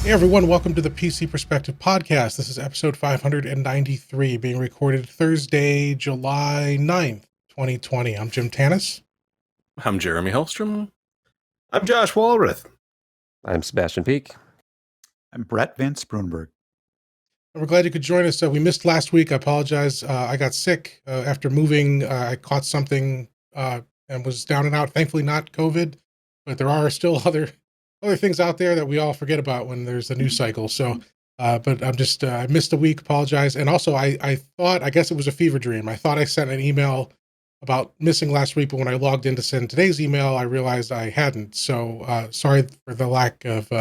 Hey everyone, welcome to the PC Perspective Podcast. This is episode 593, being recorded Thursday, July 9th, 2020. I'm Jim Tannis. I'm Jeremy Hellstrom. I'm Josh Walrath. I'm Sebastian Peak. I'm Brett Van Sproonberg. And we're glad you could join us. We missed last week. I apologize. I got sick after moving. I caught something and was down and out. Thankfully not COVID, but there are still other things out there that we all forget about when there's a news cycle. So, but I'm just, I missed a week, apologize. And also I guess it was a fever dream. I thought I sent an email about missing last week, but when I logged in to send today's email, I realized I hadn't. So, sorry for the lack of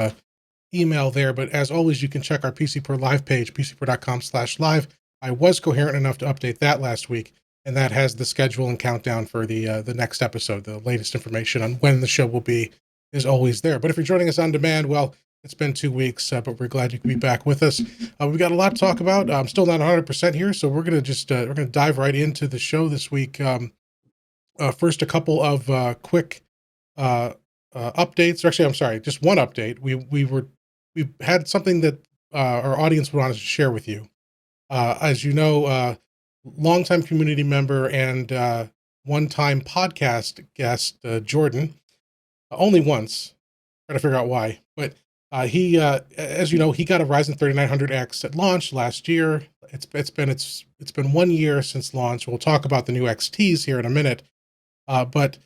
email there. But as always, you can check our PCPer live page, pcper.com/live. I was coherent enough to update that last week, and that has the schedule and countdown for the next episode. The latest information on when the show will be is always there. But if you're joining us on demand, well, it's been 2 weeks, but we're glad you can be back with us. We've got a lot to talk about. I'm still not 100% here, so we're going to just we're going to dive right into the show this week. First, a couple of quick updates. Or actually, I'm sorry, just one update. We had something that our audience wanted to share with you. As you know, longtime community member and one-time podcast guest Jordan. Only once. Trying to figure out why, but he, as you know, he got a Ryzen 3900X at launch last year. It's been 1 year since launch. We'll talk about the new XTs here in a minute. But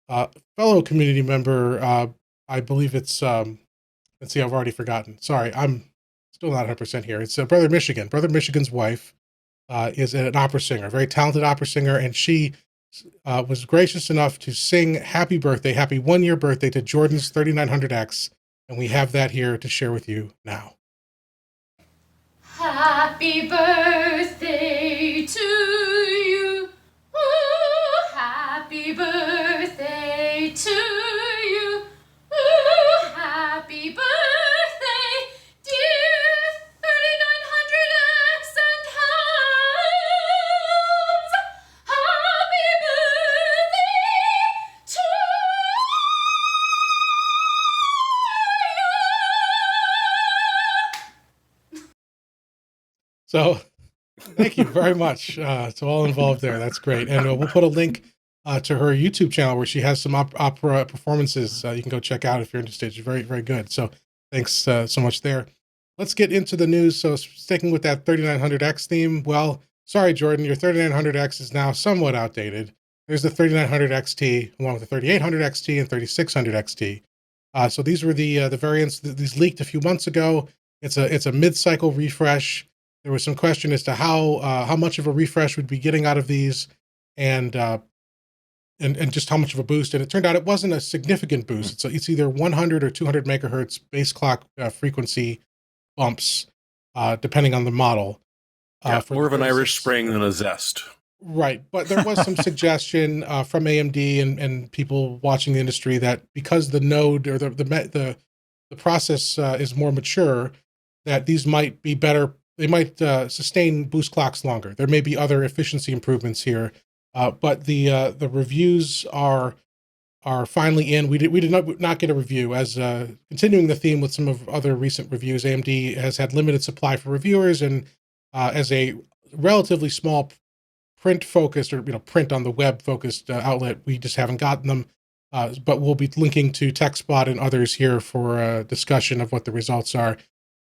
fellow community member, I believe it's let's see, I've already forgotten. Sorry, I'm still not 100% here. It's Brother Michigan. Brother Michigan's wife is an opera singer, a very talented opera singer, and she was gracious enough to sing happy 1 year birthday to Jordan's 3900X, and we have that here to share with you now. Happy birthday to you. Ooh, happy birthday to you. Ooh, happy birthday, dear 3900X and Hans. Happy birthday to you. So thank you very much to all involved there. That's great. And we'll put a link to her YouTube channel where she has some opera performances you can go check out if you're interested. She's very, very good. So thanks so much there. Let's get into the news. So sticking with that 3900X theme, well, sorry, Jordan, your 3900X is now somewhat outdated. There's the 3900 XT along with the 3800 XT and 3600 XT. So these were the variants. These leaked a few months ago. It's a mid-cycle refresh. There was some question as to how much of a refresh we'd be getting out of these, and just how much of a boost. And it turned out it wasn't a significant boost. It's either 100 or 200 megahertz base clock frequency bumps, depending on the model. More of an Irish Spring than a Zest. Right, but there was some suggestion from AMD and people watching the industry that because the node or the process is more mature, that these might be better. They might sustain boost clocks longer. There may be other efficiency improvements here, but the reviews are finally in. We did not get a review. As continuing the theme with some of other recent reviews, AMD has had limited supply for reviewers, and as a relatively small print focused or print on the web focused outlet, we just haven't gotten them. But we'll be linking to TechSpot and others here for a discussion of what the results are.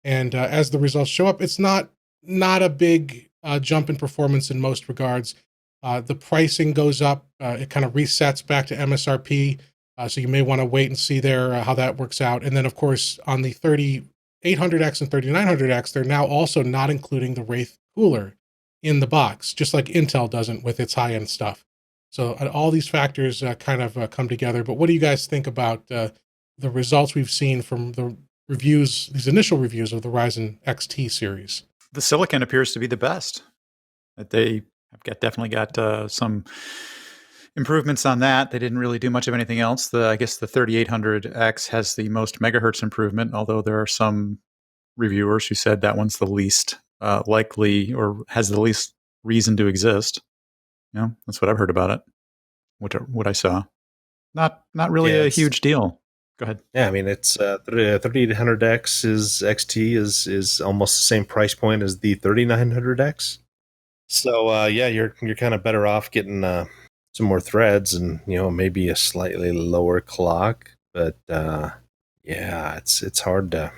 And as the results show up, it's not a big jump in performance in most regards. The pricing goes up. It kind of resets back to MSRP. So you may want to wait and see there how that works out. And then, of course, on the 3800X and 3900X, they're now also not including the Wraith cooler in the box, just like Intel doesn't with its high-end stuff. So all these factors kind of come together. But what do you guys think about the results we've seen from the reviews, these initial reviews of the Ryzen XT series? The silicon appears to be the best. That they have definitely got some improvements on that. They didn't really do much of anything else. I guess the 3800X has the most megahertz improvement, although there are some reviewers who said that one's the least likely or has the least reason to exist. That's what I've heard about it. What I saw. Not really a huge deal. Go ahead. Yeah, I mean it's 3800X is XT is almost the same price point as the 3900X. So yeah, you're kind of better off getting some more threads and maybe a slightly lower clock, but yeah, it's hard to.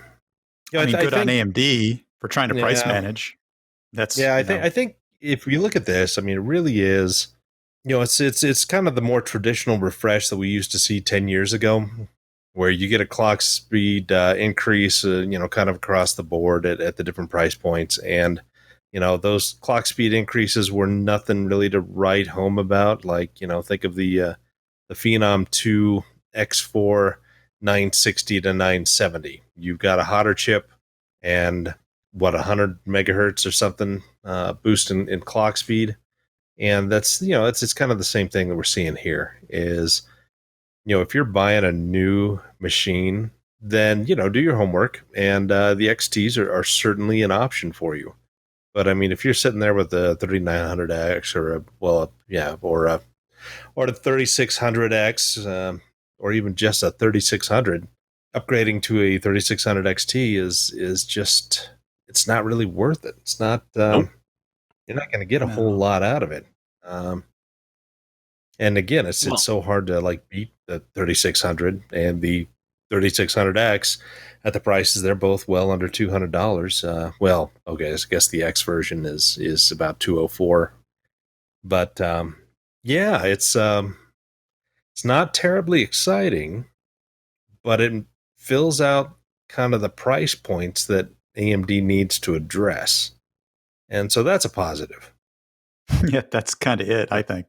I mean, good on think, AMD for trying to price manage. That's I think if you look at this, I mean, it really is. It's kind of the more traditional refresh that we used to see 10 years ago, where you get a clock speed increase, kind of across the board at the different price points. And, those clock speed increases were nothing really to write home about. Like, think of the Phenom 2 X4 960 to 970. You've got a hotter chip and 100 megahertz or something boost in clock speed. And that's, it's kind of the same thing that we're seeing here is, if you're buying a new machine, then, do your homework, and the XTs are certainly an option for you. But I mean, if you're sitting there with a 3900X or the 3600X, or even just a 3600, upgrading to a 3600 XT is just, it's not really worth it. It's not, Nope. You're not going to get a whole lot out of it. And again, it's so hard to like beat the 3600 and the 3600X at the prices. They're both well under $200. Well, okay, I guess the X version is about $204. But yeah, it's not terribly exciting, but it fills out kind of the price points that AMD needs to address. And so that's a positive. Yeah, that's kind of it, I think.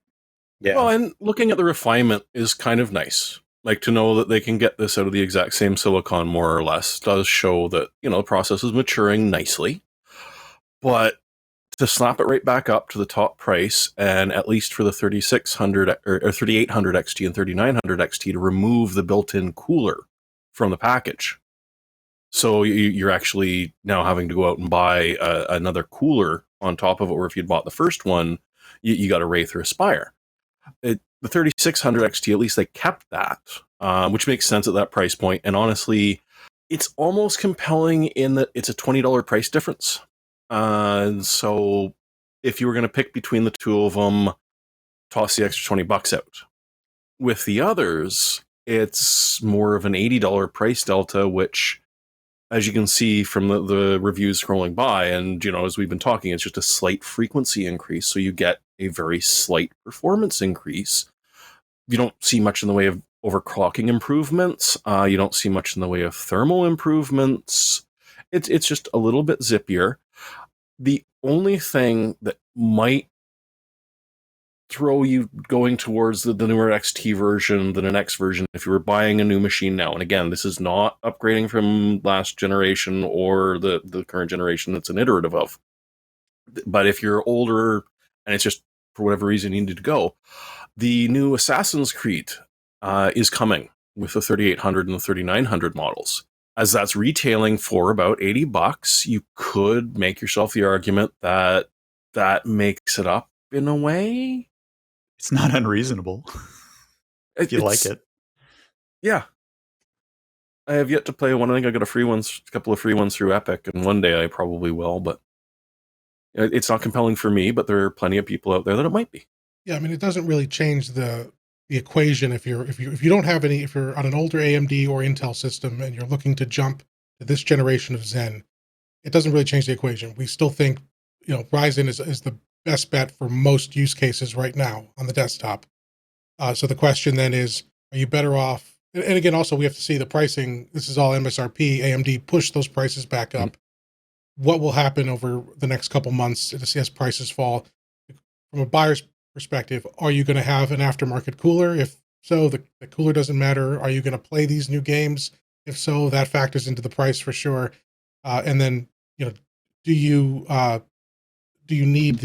Yeah. Well, and looking at the refinement is kind of nice. Like, to know that they can get this out of the exact same silicon, more or less, does show that, the process is maturing nicely. But to slap it right back up to the top price, and at least for the 3600 or 3800 XT and 3900 XT, to remove the built-in cooler from the package. So you're actually now having to go out and buy another cooler on top of it, or if you'd bought the first one, you got a Wraith or a Spire. The 3600 XT, at least they kept that, which makes sense at that price point. And honestly, it's almost compelling in that it's a $20 price difference. So if you were going to pick between the two of them, toss the extra $20 out. With the others, it's more of an $80 price delta, which, as you can see from the reviews scrolling by, and, as we've been talking, it's just a slight frequency increase. So you get a very slight performance increase. You don't see much in the way of overclocking improvements. You don't see much in the way of thermal improvements. It's just a little bit zippier. The only thing that might throw you going towards the newer XT version than an X version, if you were buying a new machine now, and again, this is not upgrading from last generation or the current generation that's an iterative of, but if you're older and it's just for whatever reason you need to go, the new Assassin's Creed is coming with the 3800 and the 3900 models. As that's retailing for about $80, you could make yourself the argument that makes it up in a way. It's not unreasonable if you like it. Yeah. I have yet to play one. I think I got a couple of free ones through Epic, and one day I probably will, but it's not compelling for me, but there are plenty of people out there that it might be. Yeah, I mean, it doesn't really change the equation if you don't have any, if you're on an older AMD or Intel system and you're looking to jump to this generation of Zen, it doesn't really change the equation. We still think, Ryzen is the best bet for most use cases right now on the desktop. So the question then is, are you better off? And again, also we have to see the pricing. This is all MSRP. AMD pushed those prices back up. What will happen over the next couple months as prices fall? From a buyer's perspective, are you going to have an aftermarket cooler? If so, the cooler doesn't matter. Are you going to play these new games? If so, that factors into the price for sure. And then, do you need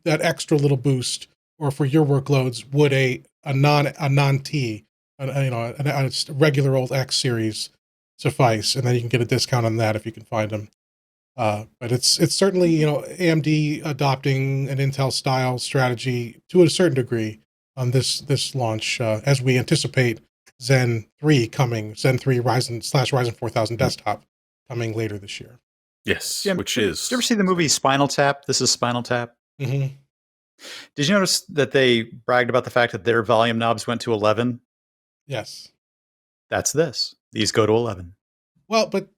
that extra little boost, or for your workloads, would a non-T, a regular old X series suffice? And then you can get a discount on that if you can find them. But it's certainly, AMD adopting an Intel style strategy to a certain degree on this launch, as we anticipate Zen 3 coming, Zen 3 Ryzen 4000 desktop coming later this year. Yes, Jim, which did is. you ever see the movie Spinal Tap? This is Spinal Tap. Mm-hmm. Did you notice that they bragged about the fact that their volume knobs went to 11? Yes. That's this. These go to 11. Well, but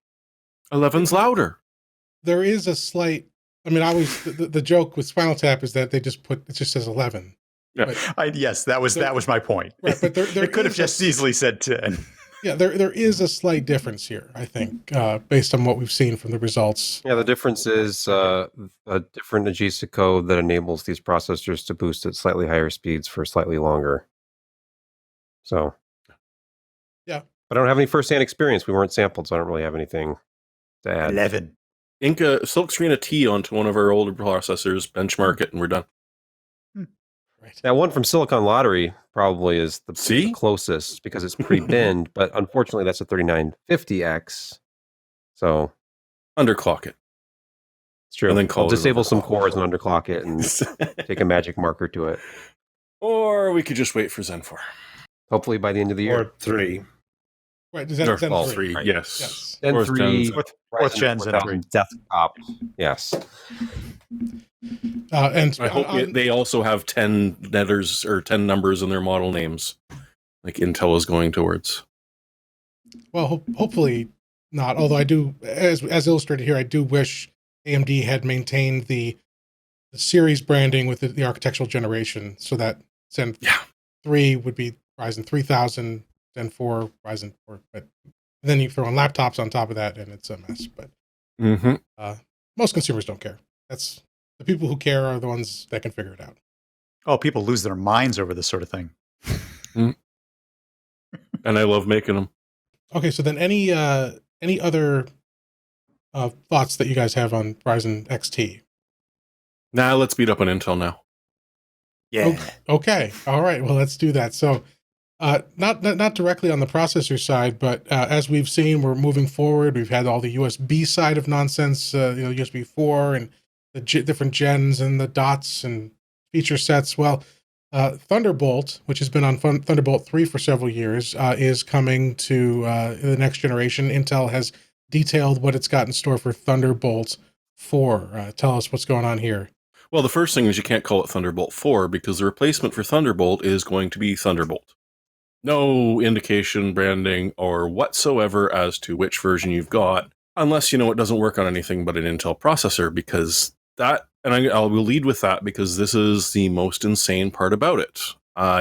11's louder. there is a slight. I mean, I always the joke with Spinal Tap is that they just it just says 11. Yeah. But, Yes, that was my point. right, but there It could have is just easily said 10. Yeah, there is a slight difference here, I think, based on what we've seen from the results. Yeah, the difference is a different AGESA code that enables these processors to boost at slightly higher speeds for slightly longer. So, yeah. But I don't have any first-hand experience. We weren't sampled, so I don't really have anything to add. 11. Ink a silkscreen a T onto one of our older processors, benchmark it, and we're done. Right. Now, one from Silicon Lottery probably is the See? closest because it's pre-binned, but unfortunately that's a 3950X. So Underclock it. it's true. And then call I'll it disable an some cores and underclock it and take a magic marker to it. Or we could just wait for Zen 4. Hopefully by the end of the year. Or 3. Right. Is that Or Zen all 3? 3, right. yes. Yes. Zen Or 3, Zen- Fourth gen Zen 3. 4000 desktop. Yes. And I hope they also have 10 letters or 10 numbers in their model names, like Intel is going towards. well, hopefully not. Although I do, as illustrated here, I do wish AMD had maintained the series branding with the architectural generation, so that Zen 3 would be Ryzen 3000, Zen 4 Ryzen 4. But then you throw on laptops on top of that, and it's a mess. But most consumers don't care. That's the people who care are the ones that can figure it out. Oh, people lose their minds over this sort of thing. And I love making them. Okay, so then any other thoughts that you guys have on Ryzen XT? Nah, let's beat up on Intel now. Yeah. Okay, all right. Well, let's do that. So, not directly on the processor side, but as we've seen, we're moving forward. We've had all the USB side of nonsense, USB 4 and the different gens and the dots and feature sets. Well, Thunderbolt, which has been on Thunderbolt 3 for several years, is coming to the next generation. Intel has detailed what it's got in store for Thunderbolt 4. Tell us what's going on here. Well, the first thing is you can't call it Thunderbolt 4 because the replacement for Thunderbolt is going to be Thunderbolt. No indication, branding, or whatsoever as to which version you've got, unless it doesn't work on anything but an Intel processor, because that, and I will lead with that because this is the most insane part about it,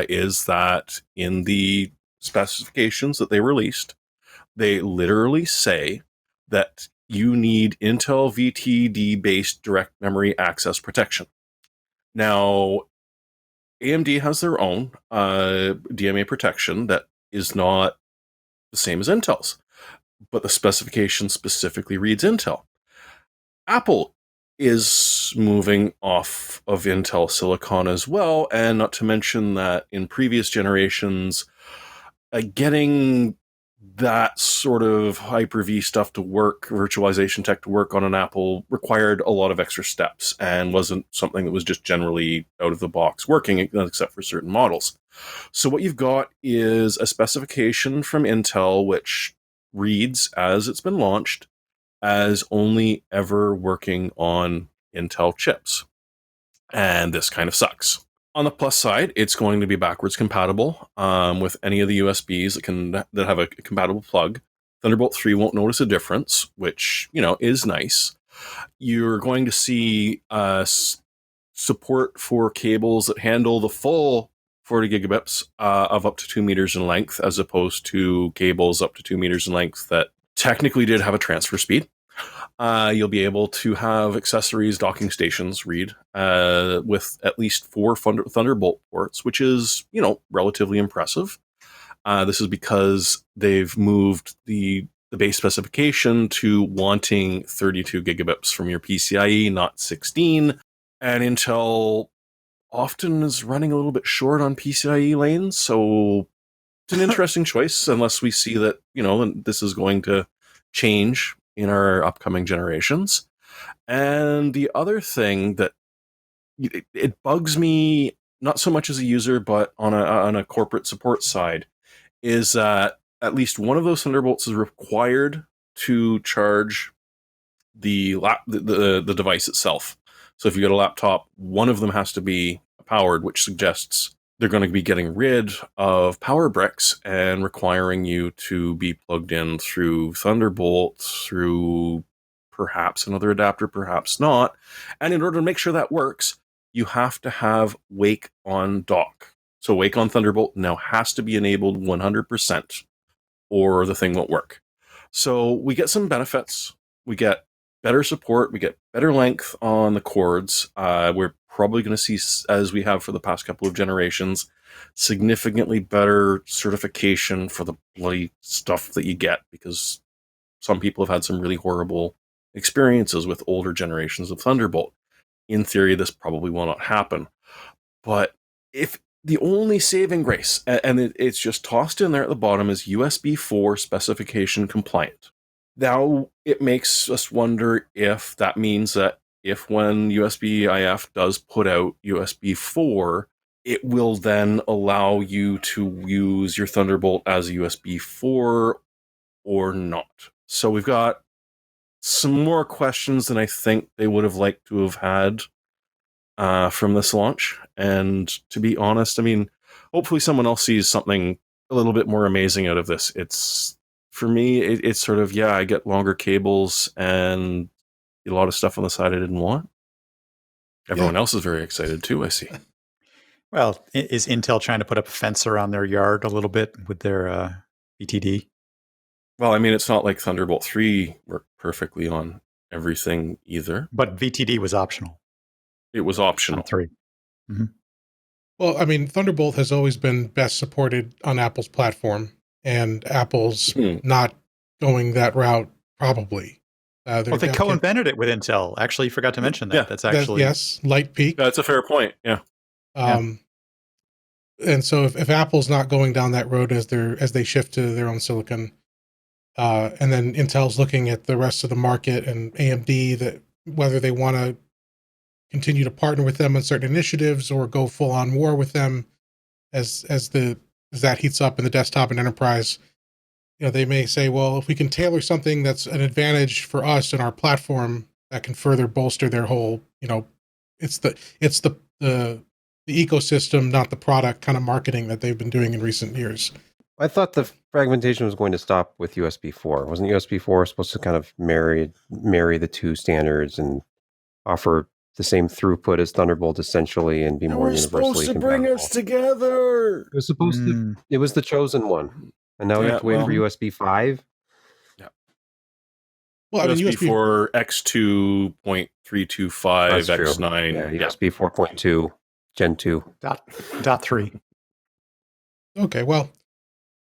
is that in the specifications that they released, they literally say that you need Intel VTD-based direct memory access protection. Now, AMD has their own DMA protection that is not the same as Intel's, but the specification specifically reads Intel. Apple is moving off of Intel Silicon as well, and not to mention that in previous generations, getting that sort of Hyper-V stuff to work, virtualization tech to work on an Apple required a lot of extra steps and wasn't something that was just generally out of the box working, except for certain models. So what you've got is a specification from Intel which reads, as it's been launched, as only ever working on Intel chips. And this kind of sucks. On the plus side, it's going to be backwards compatible with any of the USBs that have a compatible plug. Thunderbolt 3 won't notice a difference, which, is nice. You're going to see support for cables that handle the full 40 gigabits of up to 2 meters in length, as opposed to cables up to 2 meters in length that technically did have a transfer speed. You'll be able to have accessories, docking stations read with at least 4 Thunderbolt ports, which is, relatively impressive. This is because they've moved the base specification to wanting 32 gigabits from your PCIe, not 16. And Intel often is running a little bit short on PCIe lanes, so it's an interesting choice, unless we see that, this is going to change in our upcoming generations. And the other thing that it bugs me, not so much as a user, but on a corporate support side, is that at least one of those Thunderbolts is required to charge the device itself. So if you get a laptop, one of them has to be powered, which suggests they're going to be getting rid of power bricks and requiring you to be plugged in through Thunderbolt, through perhaps another adapter, perhaps not. And in order to make sure that works, you have to have Wake on dock. So Wake on Thunderbolt now has to be enabled 100%, or the thing won't work. So we get some benefits. We get better support. We get better length on the cords. We're probably going to see, as we have for the past couple of generations, significantly better certification for the bloody stuff that you get, because some people have had some really horrible experiences with older generations of Thunderbolt. In theory, this probably will not happen. But if the only saving grace, and it's just tossed in there at the bottom, is USB 4 specification compliant. Now, it makes us wonder if that means that if when USB IF does put out USB 4, it will then allow you to use your Thunderbolt as a USB 4 or not. So we've got some more questions than I think they would have liked to have had from this launch. And to be honest, I mean, hopefully someone else sees something a little bit more amazing out of this. For me, it's sort of, I get longer cables and a lot of stuff on the side I didn't want. Everyone else is very excited too, I see. Well, is Intel trying to put up a fence around their yard a little bit with their BTD? Well, I mean, it's not like Thunderbolt 3 worked perfectly on everything either. But VTD was optional. It was optional. On 3. Mm-hmm. Well, I mean, Thunderbolt has always been best supported on Apple's platform, and Apple's not going that route, probably. They co-invented it with Intel. Actually, you forgot to mention that. Yeah, that's actually... yes, Light Peak. That's a fair point, yeah. And so if Apple's not going down that road as they shift to their own silicon, and then Intel's looking at the rest of the market and AMD, that whether they want to continue to partner with them on certain initiatives or go full on war with them as that heats up in the desktop and enterprise, they may say, well, if we can tailor something that's an advantage for us and our platform that can further bolster their whole, it's the ecosystem, not the product kind of marketing that they've been doing in recent years. I thought the fragmentation was going to stop with USB 4. Wasn't USB 4 supposed to kind of marry the two standards and offer the same throughput as Thunderbolt essentially and be more universally compatible? Supposed to bring us together. It was supposed to. It was the chosen one, and now we have to wait for USB 5. Yeah. Well, I mean, USB 4 X2.325 X9. Yeah, USB 4.2 Gen 2 dot 3. Okay, well,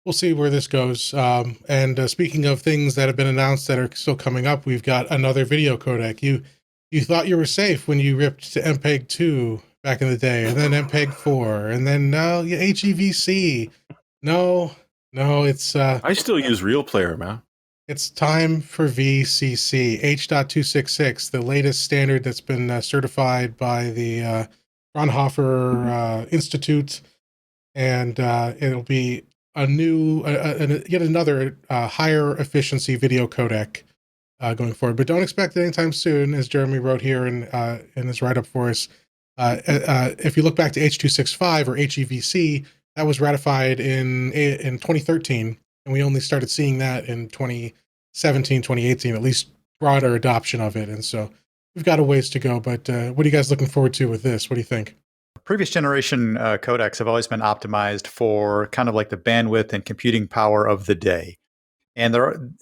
we'll see where this goes. And speaking of things that have been announced that are still coming up, we've got another video codec. You thought you were safe when you ripped to MPEG 2 back in the day, and then MPEG 4, and then now HEVC. No, it's... I still use Real Player, man. It's time for VCC, H.266, the latest standard that's been certified by the Fraunhofer Institute, and it'll be a new, yet another higher efficiency video codec going forward. But don't expect it anytime soon, as Jeremy wrote here in his write-up for us. If you look back to H.265 or HEVC, that was ratified in 2013, and we only started seeing that in 2017, 2018, at least broader adoption of it. And so we've got a ways to go, but what are you guys looking forward to with this? What do you think? Previous generation codecs have always been optimized for kind of like the bandwidth and computing power of the day. And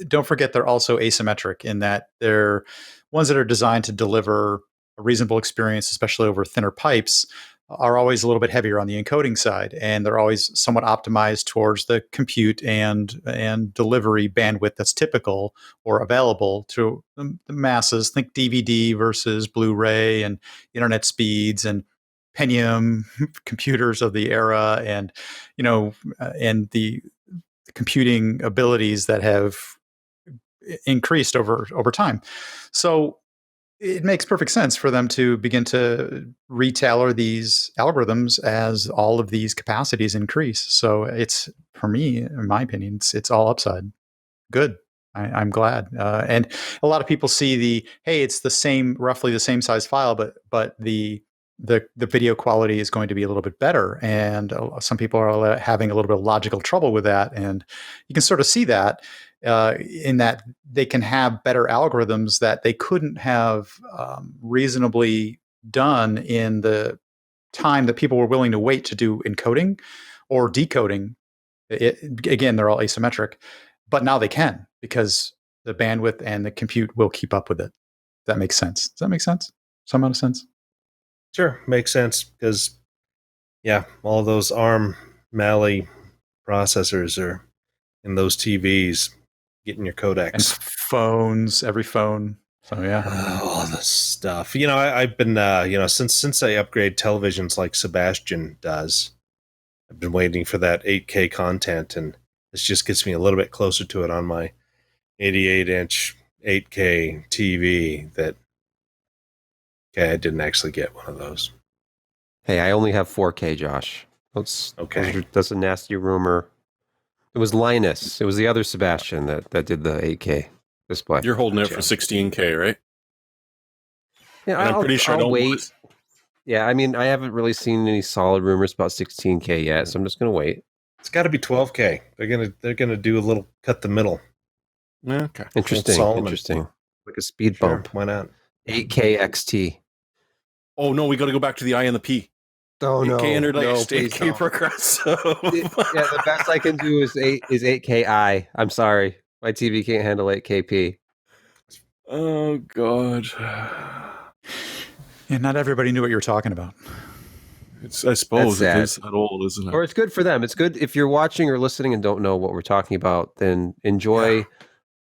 don't forget, they're also asymmetric in that they're ones that are designed to deliver a reasonable experience, especially over thinner pipes, are always a little bit heavier on the encoding side, and they're always somewhat optimized towards the compute and delivery bandwidth that's typical or available to the masses. Think DVD versus Blu-ray and internet speeds and Pentium computers of the era, and and the computing abilities that have increased over time. So it makes perfect sense for them to begin to retailor these algorithms as all of these capacities increase. So it's, for me, in my opinion, it's all upside. Good. I'm glad. And a lot of people see hey, it's roughly the same size file, but the video quality is going to be a little bit better. And some people are having a little bit of logical trouble with that. And you can sort of see that in that they can have better algorithms that they couldn't have reasonably done in the time that people were willing to wait to do encoding or decoding. Again, they're all asymmetric, but now they can, because the bandwidth and the compute will keep up with it. That makes sense. Does that make sense? Some amount of sense? Sure, makes sense, because, yeah, all those ARM Mali processors are in those TVs, getting your codecs. And phones, every phone. So, yeah. All this stuff. I've been, since I upgrade televisions like Sebastian does, I've been waiting for that 8K content, and this just gets me a little bit closer to it on my 88-inch 8K TV that, okay, I didn't actually get one of those. Hey, I only have 4K, Josh. Okay. That's a nasty rumor. It was Linus. It was the other Sebastian that did the 8K display. You're holding it for 16K, right? Yeah, And I'm pretty sure I'll don't wait. Yeah, I mean, I haven't really seen any solid rumors about 16K yet, so I'm just going to wait. It's got to be 12K. They're gonna do a little cut the middle. Yeah, okay. Interesting. Solomon. Interesting. Like a speed Sure, bump. why not? 8K XT. Oh no, we got to go back to the I and the P. Oh no. 8K under No, 8K progressive. Yeah, the best I can do is 8K. I'm sorry. My TV can't handle 8KP. Oh god. Yeah, not everybody knew what you were talking about. I suppose That's it is that old, isn't it? Or it's good for them. It's good if you're watching or listening and don't know what we're talking about, then enjoy,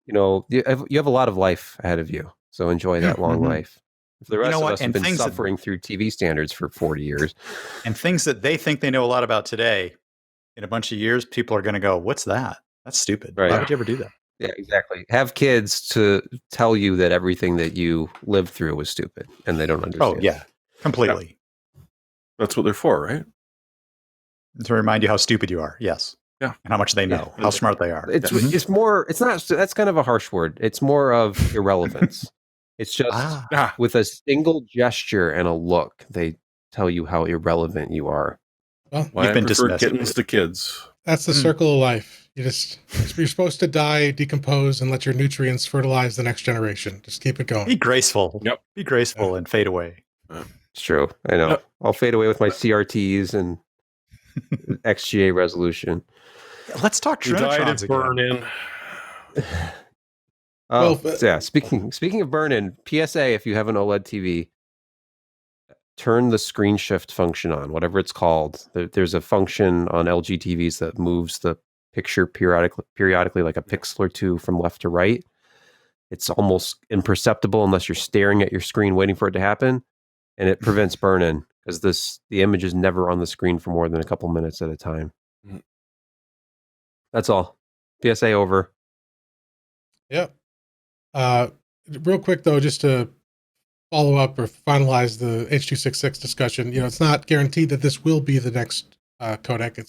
you have a lot of life ahead of you. So enjoy that long life. For the rest of us have been suffering through TV standards for 40 years. And things that they think they know a lot about today, in a bunch of years, people are going to go, what's that? That's stupid. Right. Why would you ever do that? Yeah, exactly. Have kids to tell you that everything that you lived through was stupid and they don't understand. Oh, yeah. Completely. Yeah. That's what they're for, right? To remind you how stupid you are. Yes. Yeah. And how much they know, how smart they are. It's more, it's not, that's kind of a harsh word. It's more of irrelevance. It's just with a single gesture and a look, they tell you how irrelevant you are. Well, Why you've been I prefer dismissed. kittens to kids. That's the circle of life. You're supposed to die, decompose, and let your nutrients fertilize the next generation. Just keep it going. Be graceful. Yep. Be graceful and fade away. It's true. I know. I'll fade away with my CRTs and XGA resolution. Let's talk Trinitrons again. Burn-in. Yeah. Speaking of burn-in, PSA, if you have an OLED TV, turn the screen shift function on, whatever it's called. There's a function on LG TVs that moves the picture periodically like a pixel or two from left to right. It's almost imperceptible unless you're staring at your screen waiting for it to happen, and it prevents burn-in because the image is never on the screen for more than a couple minutes at a time. That's all. PSA over. Yep. Real quick though, just to follow up or finalize the H.266 discussion, it's not guaranteed that this will be the next codec.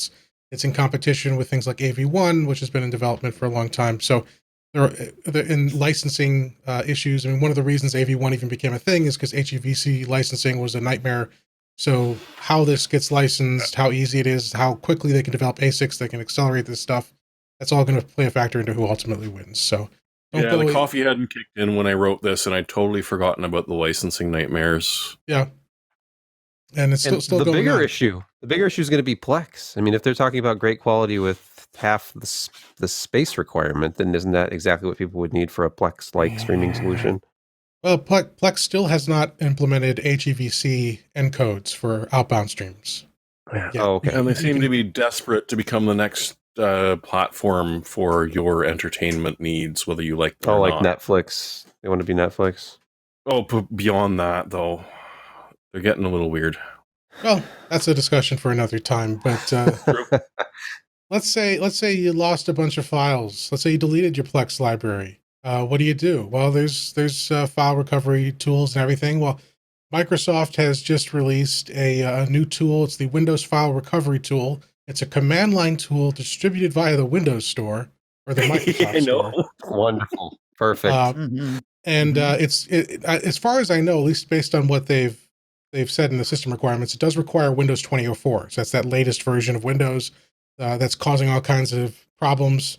It's in competition with things like AV1, which has been in development for a long time. So they're in licensing issues. I mean, one of the reasons AV1 even became a thing is because HEVC licensing was a nightmare. So how this gets licensed, how easy it is, how quickly they can develop ASICs, they can accelerate this stuff, that's all going to play a factor into who ultimately wins. So the coffee hadn't kicked in when I wrote this, and I'd totally forgotten about the licensing nightmares. Yeah. And it's still the going bigger on. issue. The bigger issue is going to be Plex. I mean, if they're talking about great quality with half the space requirement, then isn't that exactly what people would need for a Plex-like streaming solution? Well, Plex still has not implemented HEVC encodes for outbound streams. Yeah. Oh, okay. And they seem to be desperate to become the next platform for your entertainment needs, whether you like them or not. Netflix. They want to be Netflix. Oh, beyond that, though, they're getting a little weird. Well, that's a discussion for another time. But let's say you lost a bunch of files. Let's say you deleted your Plex library. what do you do? Well, there's file recovery tools and everything. Well, Microsoft has just released a new tool. It's the Windows File Recovery Tool. It's a command line tool distributed via the Windows Store or the Microsoft Store. Wonderful. Perfect. And as far as I know, at least based on what they've said in the system requirements, it does require Windows 2004. So that's that latest version of Windows that's causing all kinds of problems.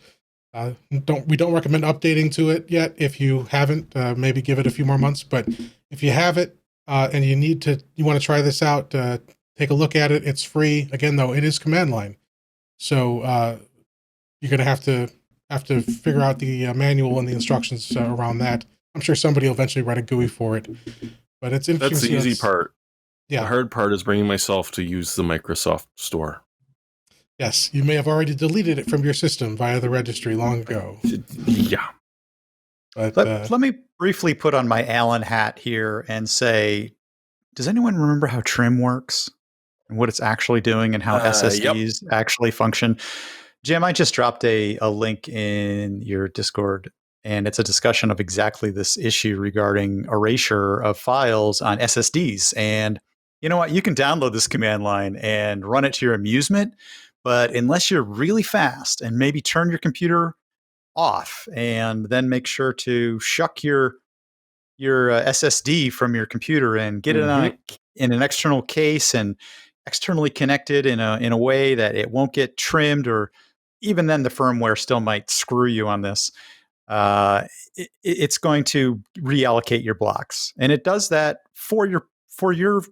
We don't recommend updating to it yet. If you haven't, maybe give it a few more months. But if you have it and you want to try this out, take a look at it. It's free. Again, though, it is command line, so you're going to have to figure out the manual and the instructions around that. I'm sure somebody will eventually write a GUI for it. But it's interesting. That's the easy part. Yeah. The hard part is bringing myself to use the Microsoft Store. Yes, you may have already deleted it from your system via the registry long ago. Yeah. But let me briefly put on my Allen hat here and say, does anyone remember how trim works and what it's actually doing and how SSDs actually function? Jim, I just dropped a link in your Discord, and it's a discussion of exactly this issue regarding erasure of files on SSDs. And you know what? You can download this command line and run it to your amusement. But unless you're really fast and maybe turn your computer off and then make sure to shuck your SSD from your computer and get it in an external case and externally connected in a way that it won't get trimmed, or even then the firmware still might screw you on this. It's going to reallocate your blocks, and it does that for your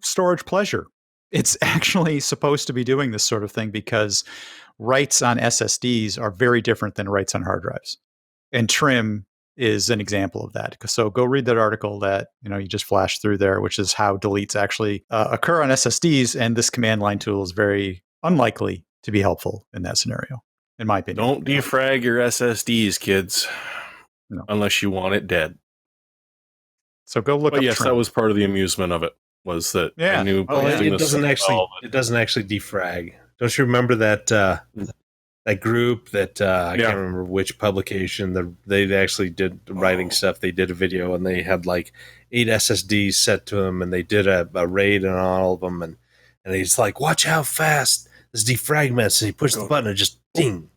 storage pleasure. It's actually supposed to be doing this sort of thing because writes on SSDs are very different than writes on hard drives. And trim is an example of that. So go read that article that you just flashed through there, which is how deletes actually occur on SSDs. And this command line tool is very unlikely to be helpful in that scenario, in my opinion. Don't defrag your SSDs, kids. No. Unless you want it dead. So go look up yes, trim. that was part of the amusement of it. Was that I knew it doesn't actually defrag. Don't you remember that group that I can't remember which publication they actually did writing stuff. They did a video and they had like 8 SSDs set to them, and they did a raid on all of them, and he's like, watch how fast this defragments, and he pushed the button and just ding.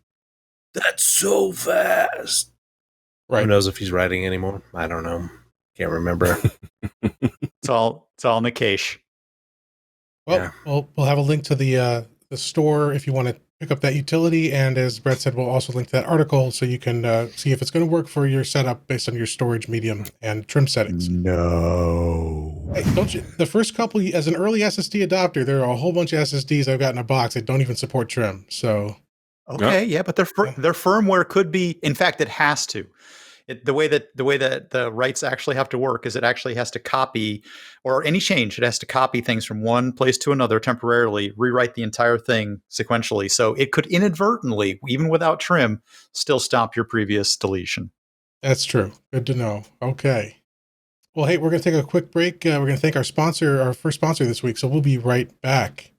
That's so fast. Right. Who knows if he's writing anymore? I don't know. Can't remember. It's all in the cache. Well, we'll have a link to the store if you want to pick up that utility, and as Brett said, we'll also link to that article so you can see if it's going to work for your setup based on your storage medium and trim settings. No, hey, don't you? The first couple, as an early SSD adopter, there are a whole bunch of SSDs I've got in a box that don't even support trim. So okay, yeah, but their firmware could be. In fact, it has to. The way that the writes actually have to work is it actually has to copy, or any change, it has to copy things from one place to another temporarily, rewrite the entire thing sequentially. So it could inadvertently, even without trim, still stop your previous deletion. That's true. Good to know. Okay. Well, hey, we're going to take a quick break. We're going to thank our first sponsor this week. So we'll be right back.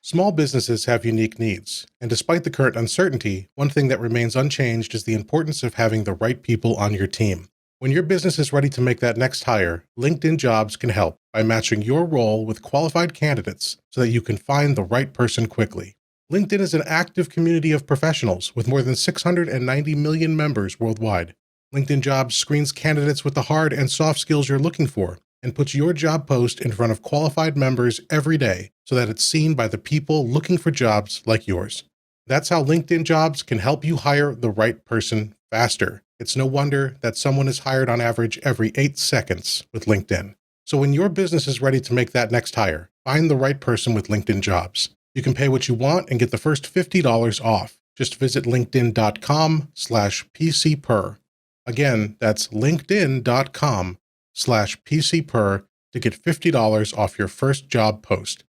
Small businesses have unique needs, and despite the current uncertainty, one thing that remains unchanged is the importance of having the right people on your team. When your business is ready to make that next hire, LinkedIn Jobs can help by matching your role with qualified candidates so that you can find the right person quickly. LinkedIn is an active community of professionals with more than 690 million members worldwide. LinkedIn Jobs screens candidates with the hard and soft skills you're looking for and puts your job post in front of qualified members every day so that it's seen by the people looking for jobs like yours. That's how LinkedIn Jobs can help you hire the right person faster. It's no wonder that someone is hired on average every 8 seconds with LinkedIn. So when your business is ready to make that next hire, find the right person with LinkedIn Jobs. You can pay what you want and get the first $50 off. Just visit linkedin.com/PCPer. Again, that's linkedin.com/PCPer to get $50 off your first job post.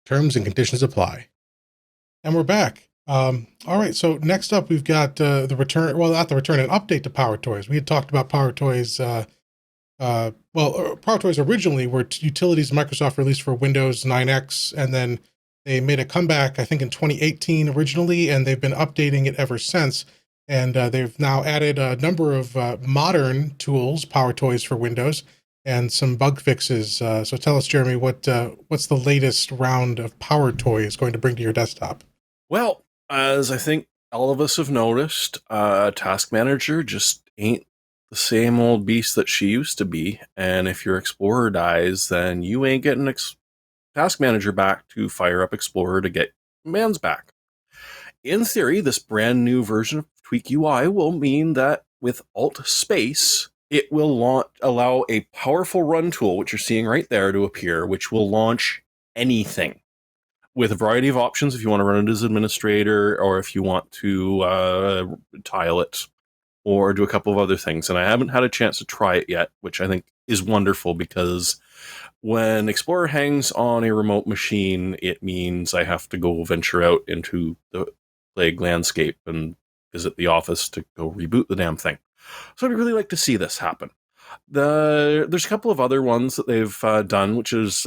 Terms and conditions apply. And we're back. All right, so next up we've got the return, well, not the return, an update to PowerToys. We had talked about PowerToys, PowerToys originally were utilities Microsoft released for Windows 9X, and then they made a comeback, I think, in 2018 originally, and they've been updating it ever since. And they've now added a number of modern tools, PowerToys for Windows, and some bug fixes. So tell us, Jeremy, what's the latest round of PowerToys going to bring to your desktop? Well, as I think all of us have noticed, Task Manager just ain't the same old beast that she used to be. And if your Explorer dies, then you ain't getting Task Manager back to fire up Explorer to get commands back. In theory, this brand new version of Tweak UI will mean that with Alt Space, it will allow a powerful run tool, which you're seeing right there, to appear, which will launch anything with a variety of options if you want to run it as administrator or if you want to tile it or do a couple of other things. And I haven't had a chance to try it yet, which I think is wonderful because when Explorer hangs on a remote machine, it means I have to go venture out into the plague landscape and visit the office to go reboot the damn thing. So I'd really like to see this happen. There's a couple of other ones that they've done, which is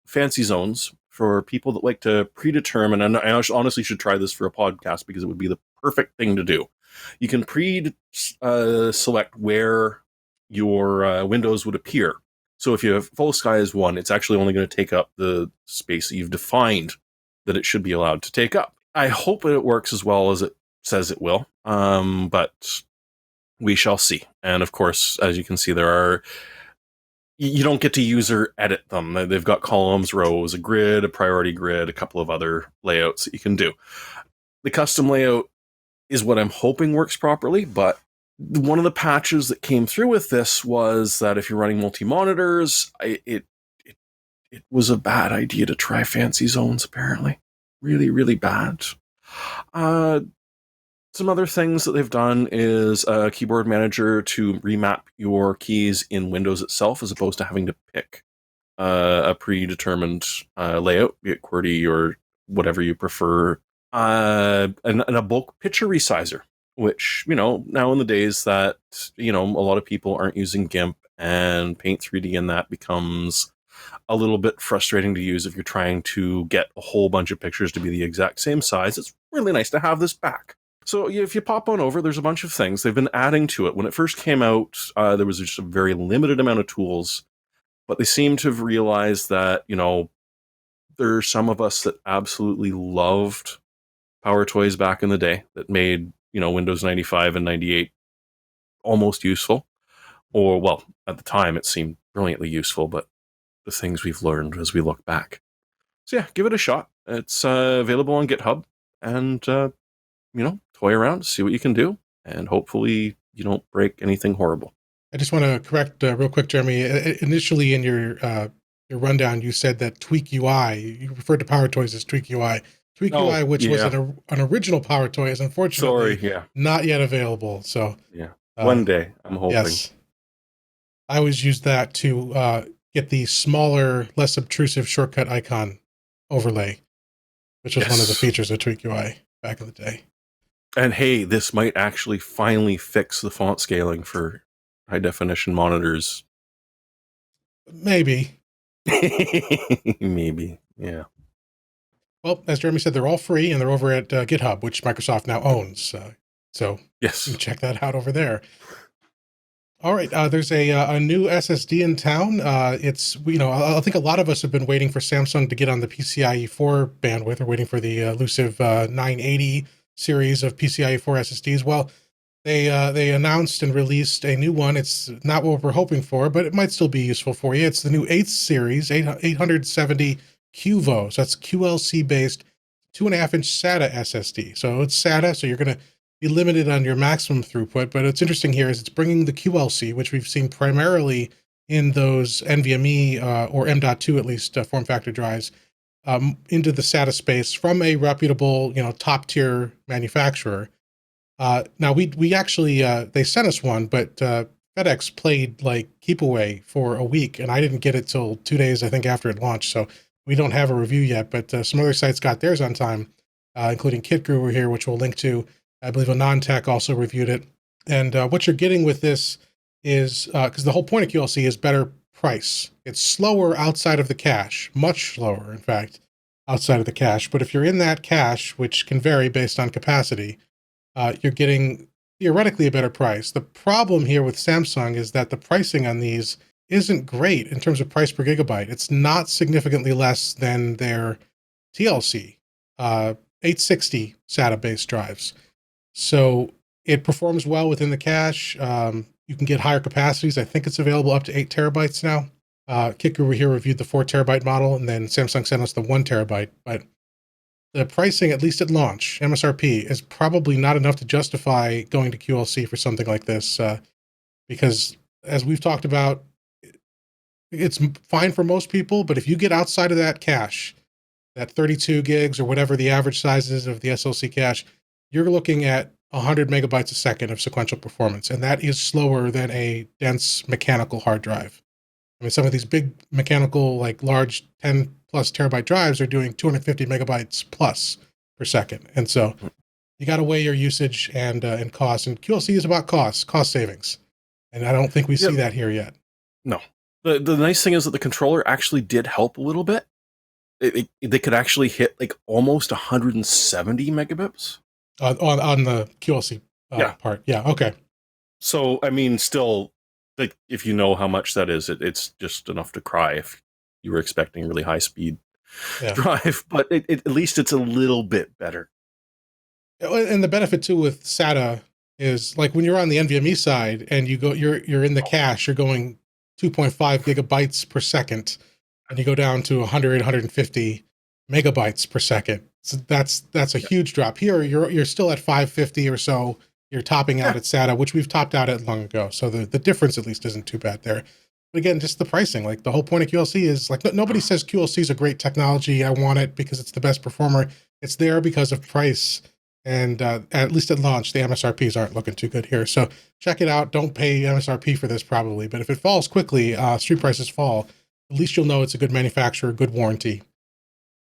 fancy zones for people that like to predetermine, and I honestly should try this for a podcast because it would be the perfect thing to do. You can select where your windows would appear. So if you have full sky as 1, it's actually only going to take up the space that you've defined that it should be allowed to take up. I hope it works as well as it says it will, but we shall see. And of course, as you can see, you don't get to user edit them. They've got columns, rows, a grid, a priority grid, a couple of other layouts that you can do. The custom layout is what I'm hoping works properly, but one of the patches that came through with this was that if you're running multi-monitors, it was a bad idea to try fancy zones, apparently. Really, really bad. Some other things that they've done is a keyboard manager to remap your keys in Windows itself as opposed to having to pick a predetermined layout, be it QWERTY or whatever you prefer. And a bulk picture resizer, which, now in the days that, a lot of people aren't using GIMP and Paint 3D, and that becomes a little bit frustrating to use if you're trying to get a whole bunch of pictures to be the exact same size. It's really nice to have this back. So if you pop on over, there's a bunch of things. They've been adding to it. When it first came out, there was just a very limited amount of tools, but they seem to have realized that, there are some of us that absolutely loved PowerToys back in the day that made, Windows 95 and 98 almost useful. Or, well, at the time it seemed brilliantly useful, but the things we've learned as we look back. So yeah, give it a shot. It's available on GitHub, and toy around, see what you can do, and hopefully you don't break anything horrible. I just want to correct real quick, Jeremy. Initially in your rundown, you said that Tweak UI, you referred to PowerToys as Tweak UI. Tweak UI, which was an original PowerToy, is unfortunately not yet available. So one day, I'm hoping. Yes. I always used that to get the smaller, less obtrusive shortcut icon overlay, which was one of the features of Tweak UI back in the day. And hey, this might actually finally fix the font scaling for high definition monitors. Maybe. Maybe, yeah. Well, as Jeremy said, they're all free, and they're over at GitHub, which Microsoft now owns. So yes, you can check that out over there. All right, there's a new SSD in town. It's, I think a lot of us have been waiting for Samsung to get on the PCIe 4 bandwidth. We're waiting for the elusive 980 series of PCIe 4 SSDs. Well, they announced and released a new one. It's not what we're hoping for, but it might still be useful for you. It's the new 8th series, 870 QVO. So that's QLC-based 2.5-inch SATA SSD. So it's SATA, so you're going to be limited on your maximum throughput. But what's interesting here is it's bringing the QLC, which we've seen primarily in those NVMe or M.2 at least form factor drives, into the SATA space from a reputable, top tier manufacturer. Now we actually they sent us one, but FedEx played like keep away for a week, and I didn't get it till 2 days, I think, after it launched. So we don't have a review yet, but some other sites got theirs on time, including KitGuru here, which we'll link to. I believe AnonTech also reviewed it. And what you're getting with this is, because the whole point of QLC is better price. It's slower outside of the cache, much slower, in fact, outside of the cache. But if you're in that cache, which can vary based on capacity, you're getting theoretically a better price. The problem here with Samsung is that the pricing on these isn't great in terms of price per gigabyte. It's not significantly less than their TLC 860 SATA-based drives. So it performs well within the cache. You can get higher capacities. I think it's available up to 8 terabytes now. Kicker here reviewed the 4 terabyte model, and then Samsung sent us the 1 terabyte. But the pricing, at least at launch, MSRP, is probably not enough to justify going to QLC for something like this, because as we've talked about, it's fine for most people, but if you get outside of that cache, that 32 gigs or whatever the average size is of the SLC cache, you're looking at 100 megabytes a second of sequential performance, and that is slower than a dense mechanical hard drive. I mean, some of these big mechanical, like large 10 plus terabyte drives are doing 250 megabytes plus per second. And so you got to weigh your usage and cost. And QLC is about cost savings. And I don't think we see that here yet. No. The nice thing is that the controller actually did help a little bit. They could actually hit like almost 170 megabits. On the QLC part. Yeah, okay. So, I mean, still, like, if you know how much that is, it's just enough to cry if you were expecting really high speed drive. But at least it's a little bit better. And the benefit, too, with SATA is, like, when you're on the NVMe side and you're in the cache, you're going 2.5 gigabytes per second, and you go down to 100, 150 megabytes per second. So that's a huge drop. Here, you're still at 550 or so. You're topping out at SATA, which we've topped out at long ago. So the difference at least isn't too bad there. But again, just the pricing. Like, the whole point of QLC is, like, nobody says QLC is a great technology. I want it because it's the best performer. It's there because of price. And at least at launch, the MSRPs aren't looking too good here. So check it out. Don't pay MSRP for this probably. But if it falls quickly, street prices fall, at least you'll know it's a good manufacturer, good warranty.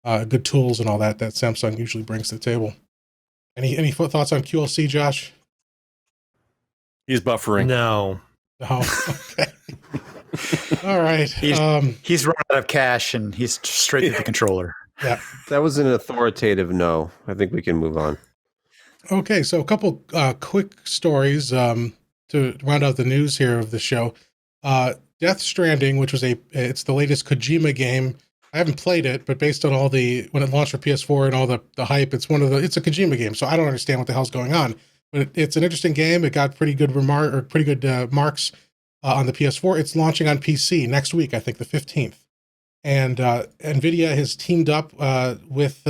Good tools and all that Samsung usually brings to the table. Any thoughts on QLC, Josh? He's buffering. No. Oh, okay. All right. He's run out of cash and he's straight to the controller. Yeah. That was an authoritative no. I think we can move on. Okay, so a couple quick stories to round out the news here of the show. Death Stranding, which was it's the latest Kojima game. I haven't played it, but based on when it launched for PS4 and all the hype, it's a Kojima game. So I don't understand what the hell's going on, but it's an interesting game. It got pretty good marks on the PS4. It's launching on PC next week, I think the 15th. And NVIDIA has teamed up with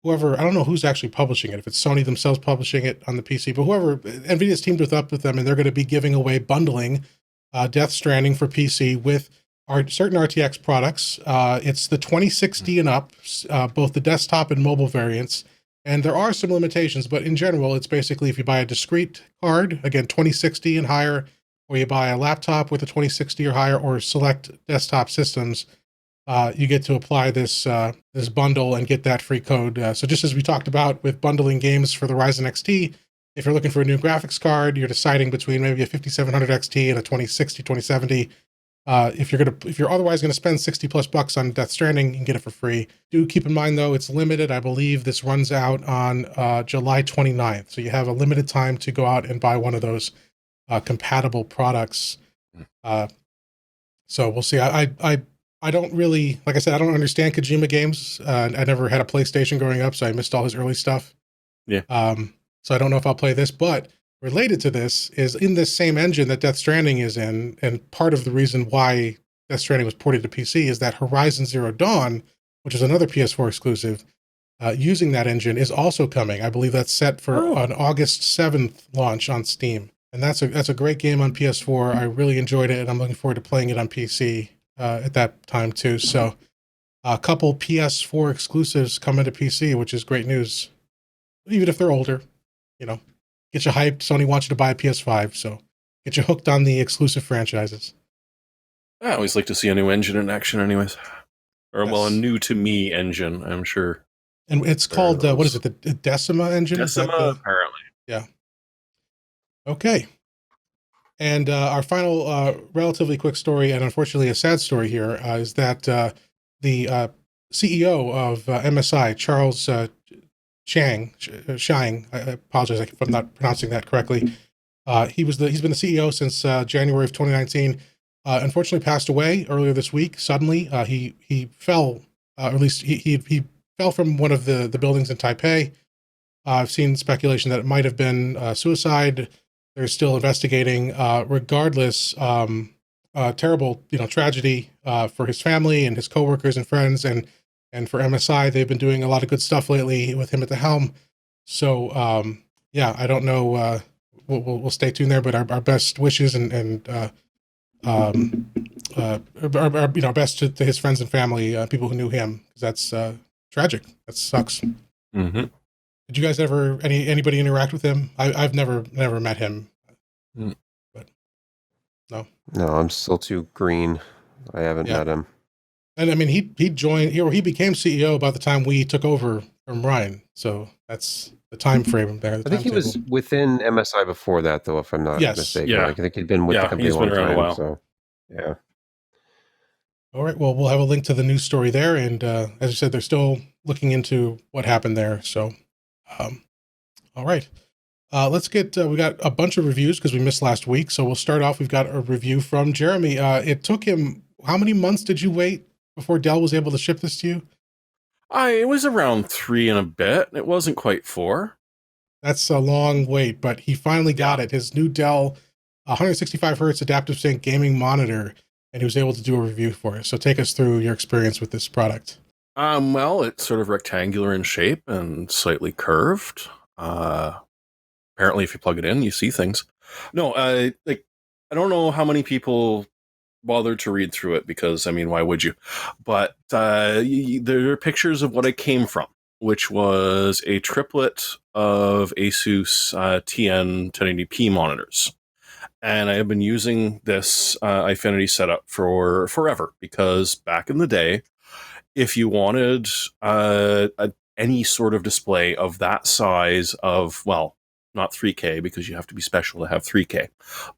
whoever, I don't know who's actually publishing it, if it's Sony themselves publishing it on the PC, but whoever, NVIDIA's teamed up with them, and they're going to be giving away bundling Death Stranding for PC with certain RTX products. It's the 2060 and up, both the desktop and mobile variants. And there are some limitations, but in general, it's basically if you buy a discrete card, again, 2060 and higher, or you buy a laptop with a 2060 or higher, or select desktop systems, you get to apply this bundle and get that free code. So just as we talked about with bundling games for the Ryzen XT, if you're looking for a new graphics card, you're deciding between maybe a 5700 XT and a 2060, 2070. If you're otherwise going to spend $60+ on Death Stranding, you can get it for free. Do keep in mind, though, it's limited. I believe this runs out on July 29th. So you have a limited time to go out and buy one of those compatible products. So we'll see. I don't really, like I said, I don't understand Kojima games. I never had a PlayStation growing up, so I missed all his early stuff. Yeah. So I don't know if I'll play this, but related to this is in this same engine that Death Stranding is in, and part of the reason why Death Stranding was ported to PC is that Horizon Zero Dawn, which is another PS4 exclusive, using that engine is also coming. I believe that's set for an August 7th launch on Steam. And that's a great game on PS4. I really enjoyed it, and I'm looking forward to playing it on PC at that time too. So a couple PS4 exclusives coming to PC, which is great news. Even if they're older, get you hyped. Sony wants you to buy a PS5, so get you hooked on the exclusive franchises. I always like to see a new engine in action anyways. Or, well, a new to me engine, I'm sure. And it's called, what is it, the Decima engine? Decima, apparently. Yeah. Okay. And our final relatively quick story, and unfortunately a sad story here, is that the CEO of MSI, Charles Chiang, I apologize if I'm not pronouncing that correctly, He's been the CEO since January of 2019. Unfortunately, passed away earlier this week suddenly. He fell, or at least he fell from one of the buildings in Taipei. I've seen speculation that it might have been suicide. They're still investigating. Regardless, terrible tragedy for his family and his coworkers and friends, and for MSI. They've been doing a lot of good stuff lately with him at the helm. So yeah, I don't know. We'll stay tuned there, but our best wishes and our best to his friends and family, people who knew him, because that's tragic. That sucks. Mm-hmm. Did you guys ever anybody interact with him? I've never met him, but no. No, I'm still too green. I haven't met him. And I mean, he became CEO by the time we took over from Ryan. So that's the time frame there. I think he was within MSI before that, though, if I'm not mistaken. Yeah. I think he'd been with the company a long time. A while. So, yeah. All right. Well, we'll have a link to the news story there. And as I said, they're still looking into what happened there. So, all right. Let's get, we got a bunch of reviews because we missed last week. So we'll start off. We've got a review from Jeremy. It took him, how many months did you wait before Dell was able to ship this to you? It was around 3 and a bit. It wasn't quite 4. That's a long wait, but he finally got it. His new Dell 165 hertz adaptive sync gaming monitor, and he was able to do a review for it. So take us through your experience with this product. Well, it's sort of rectangular in shape and slightly curved. Apparently, if you plug it in, you see things. No, I don't know how many people bothered to read through it because, I mean, why would you? But there are pictures of what I came from, which was a triplet of Asus TN 1080p monitors. And I have been using this Eyefinity setup for forever because back in the day, if you wanted any sort of display of that size of, well, not 3K because you have to be special to have 3K,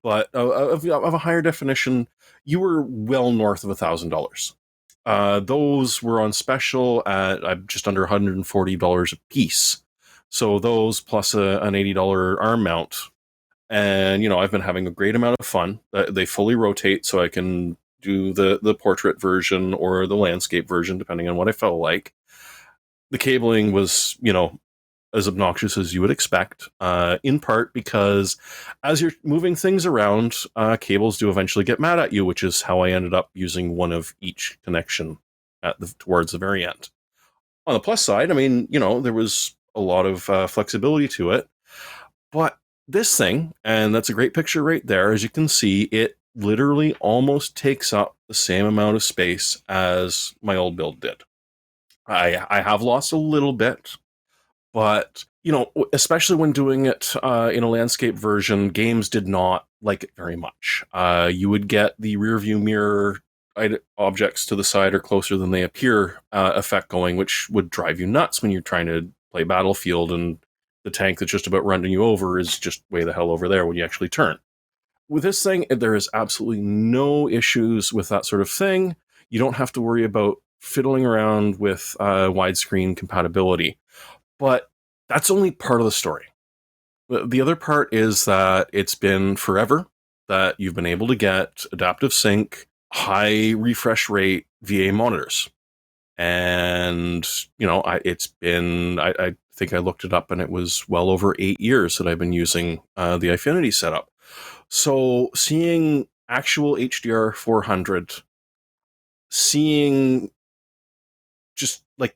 but of a higher definition, you were well north of $1,000. Those were on special at just under $140 a piece. So those plus an $80 arm mount. And, I've been having a great amount of fun. They fully rotate so I can do the portrait version or the landscape version, depending on what I felt like. The cabling was, as obnoxious as you would expect, in part because as you're moving things around, cables do eventually get mad at you, which is how I ended up using one of each connection towards the very end. On the plus side, I mean, there was a lot of flexibility to it, but this thing, and that's a great picture right there, as you can see, it literally almost takes up the same amount of space as my old build did. I have lost a little bit, but, especially when doing it in a landscape version, games did not like it very much. You would get the rear view mirror objects to the side or closer than they appear effect going, which would drive you nuts when you're trying to play Battlefield and the tank that's just about running you over is just way the hell over there when you actually turn. With this thing, there is absolutely no issues with that sort of thing. You don't have to worry about fiddling around with widescreen compatibility. But that's only part of the story. The other part is that it's been forever that you've been able to get adaptive sync, high refresh rate VA monitors. And, I think I looked it up and it was well over 8 years that I've been using the Eyefinity setup. So seeing actual HDR 400, seeing just like,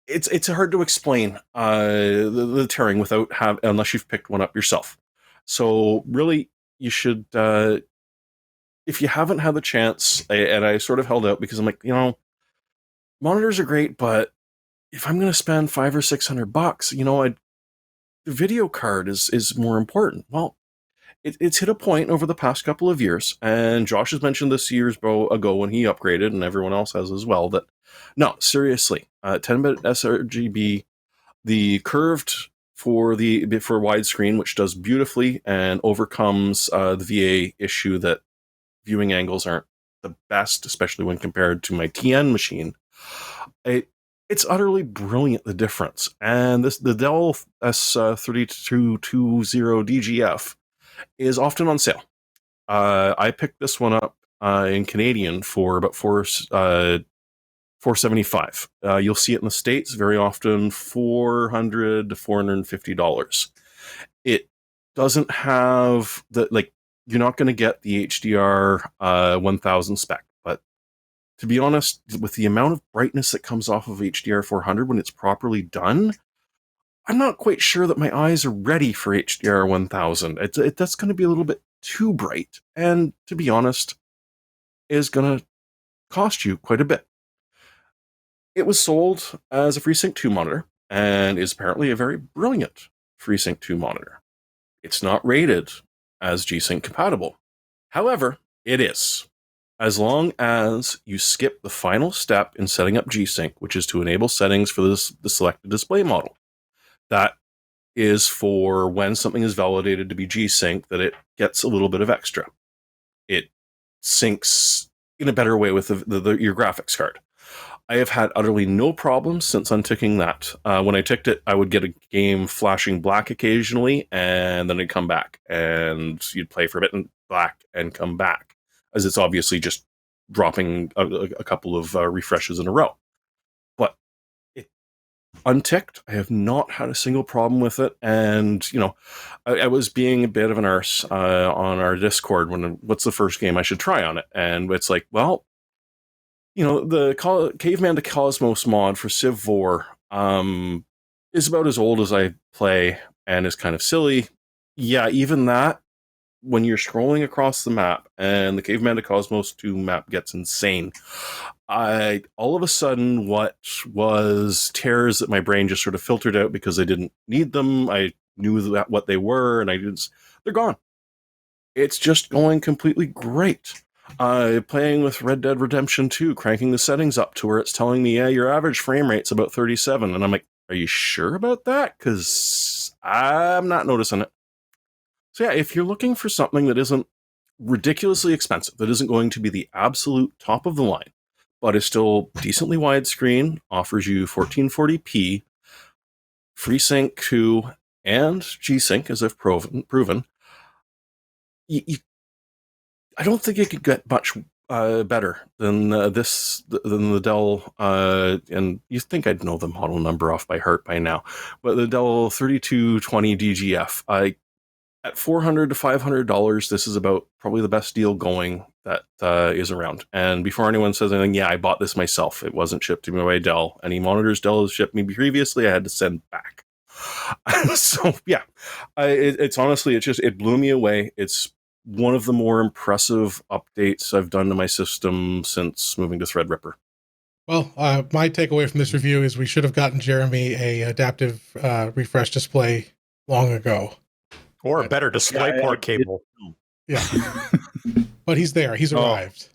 it's hard to explain the tearing without unless you've picked one up yourself. So really, you should, if you haven't had the chance, and I sort of held out because I'm like, monitors are great, but if I'm going to spend $500 or $600, the video card is more important. Well, it's hit a point over the past couple of years, and Josh has mentioned this years ago when he upgraded, and everyone else has as well, that no, seriously, 10-bit sRGB, the curved for widescreen, which does beautifully and overcomes the VA issue that viewing angles aren't the best, especially when compared to my TN machine. It's utterly brilliant, the difference. And the Dell S3220DGF is often on sale. I picked this one up in Canadian for about $475. You'll see it in the States very often $400 to $450. It doesn't have you're not going to get the HDR 1000 spec, but to be honest, with the amount of brightness that comes off of HDR 400 when it's properly done, I'm not quite sure that my eyes are ready for HDR 1000. That's going to be a little bit too bright, and to be honest, is going to cost you quite a bit. It was sold as a FreeSync 2 monitor, and is apparently a very brilliant FreeSync 2 monitor. It's not rated as G-Sync compatible. However, it is. As long as you skip the final step in setting up G-Sync, which is to enable settings for the selected display model. That is for when something is validated to be G-Sync, that it gets a little bit of extra. It syncs in a better way with your graphics card. I have had utterly no problems since unticking that. When I ticked it, I would get a game flashing black occasionally, and then it'd come back, and you'd play for a bit and black and come back, as it's obviously just dropping a couple of refreshes in a row. But it unticked, I have not had a single problem with it, and I was being a bit of an arse on our Discord when what's the first game I should try on it, and it's like, well, the Caveman to Cosmos mod for Civ 4 is about as old as I play and is kind of silly. Yeah, even that, when you're scrolling across the map and the Caveman to Cosmos 2 map gets insane, all of a sudden, what was tears that my brain just sort of filtered out because I didn't need them, I knew what they were, and they're gone. It's just going completely great. Playing with Red Dead Redemption 2, cranking the settings up to where it's telling me, yeah, your average frame rate's about 37. And I'm like, are you sure about that? Because I'm not noticing it. So yeah, if you're looking for something that isn't ridiculously expensive, that isn't going to be the absolute top of the line, but is still decently widescreen, offers you 1440p, FreeSync 2, and G-Sync, as I've proven, I don't think it could get much better than than the Dell, and you think I'd know the model number off by heart by now, but the Dell 3220DGF. At $400 to $500, this is about probably the best deal going that is around. And before anyone says anything, yeah, I bought this myself. It wasn't shipped to me by Dell. Any monitors Dell has shipped me previously, I had to send back. So yeah, it's honestly, it blew me away. It's one of the more impressive updates I've done to my system since moving to Threadripper. Well, my takeaway from this review is we should have gotten Jeremy a adaptive refresh display long ago. Or a better display port cable. Yeah. But he's there. He's arrived.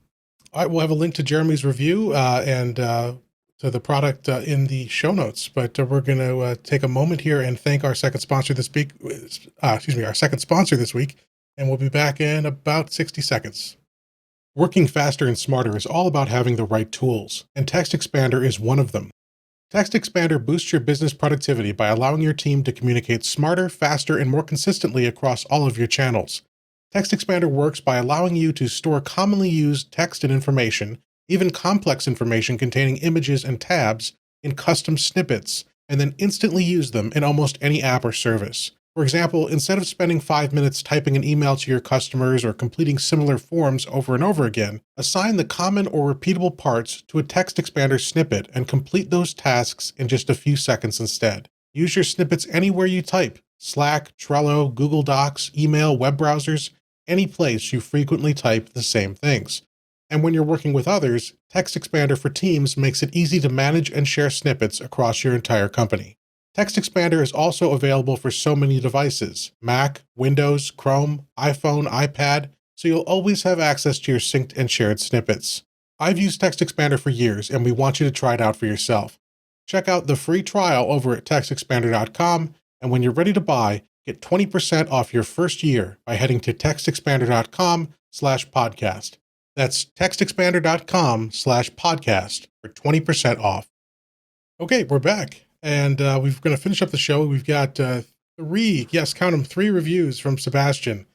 All right, we'll have a link to Jeremy's review and to the product in the show notes. But we're going to take a moment here and thank our second sponsor this week. Our second sponsor this week. And we'll be back in about 60 seconds. Working faster and smarter is all about having the right tools, and TextExpander is one of them. TextExpander boosts your business productivity by allowing your team to communicate smarter, faster, and more consistently across all of your channels. TextExpander works by allowing you to store commonly used text and information, even complex information containing images and tabs, in custom snippets, and then instantly use them in almost any app or service. For example, instead of spending 5 minutes typing an email to your customers or completing similar forms over and over again, assign the common or repeatable parts to a TextExpander snippet and complete those tasks in just a few seconds instead. Use your snippets anywhere you type: Slack, Trello, Google Docs, email, web browsers, any place you frequently type the same things. And when you're working with others, TextExpander for Teams makes it easy to manage and share snippets across your entire company. TextExpander is also available for so many devices: Mac, Windows, Chrome, iPhone, iPad, so you'll always have access to your synced and shared snippets. I've used TextExpander for years, and we want you to try it out for yourself. Check out the free trial over at TextExpander.com, and when you're ready to buy, get 20% off your first year by heading to TextExpander.com/podcast. That's TextExpander.com/podcast for 20% off. Okay, we're back. And we're going to finish up the show. We've got three reviews from Sebastian.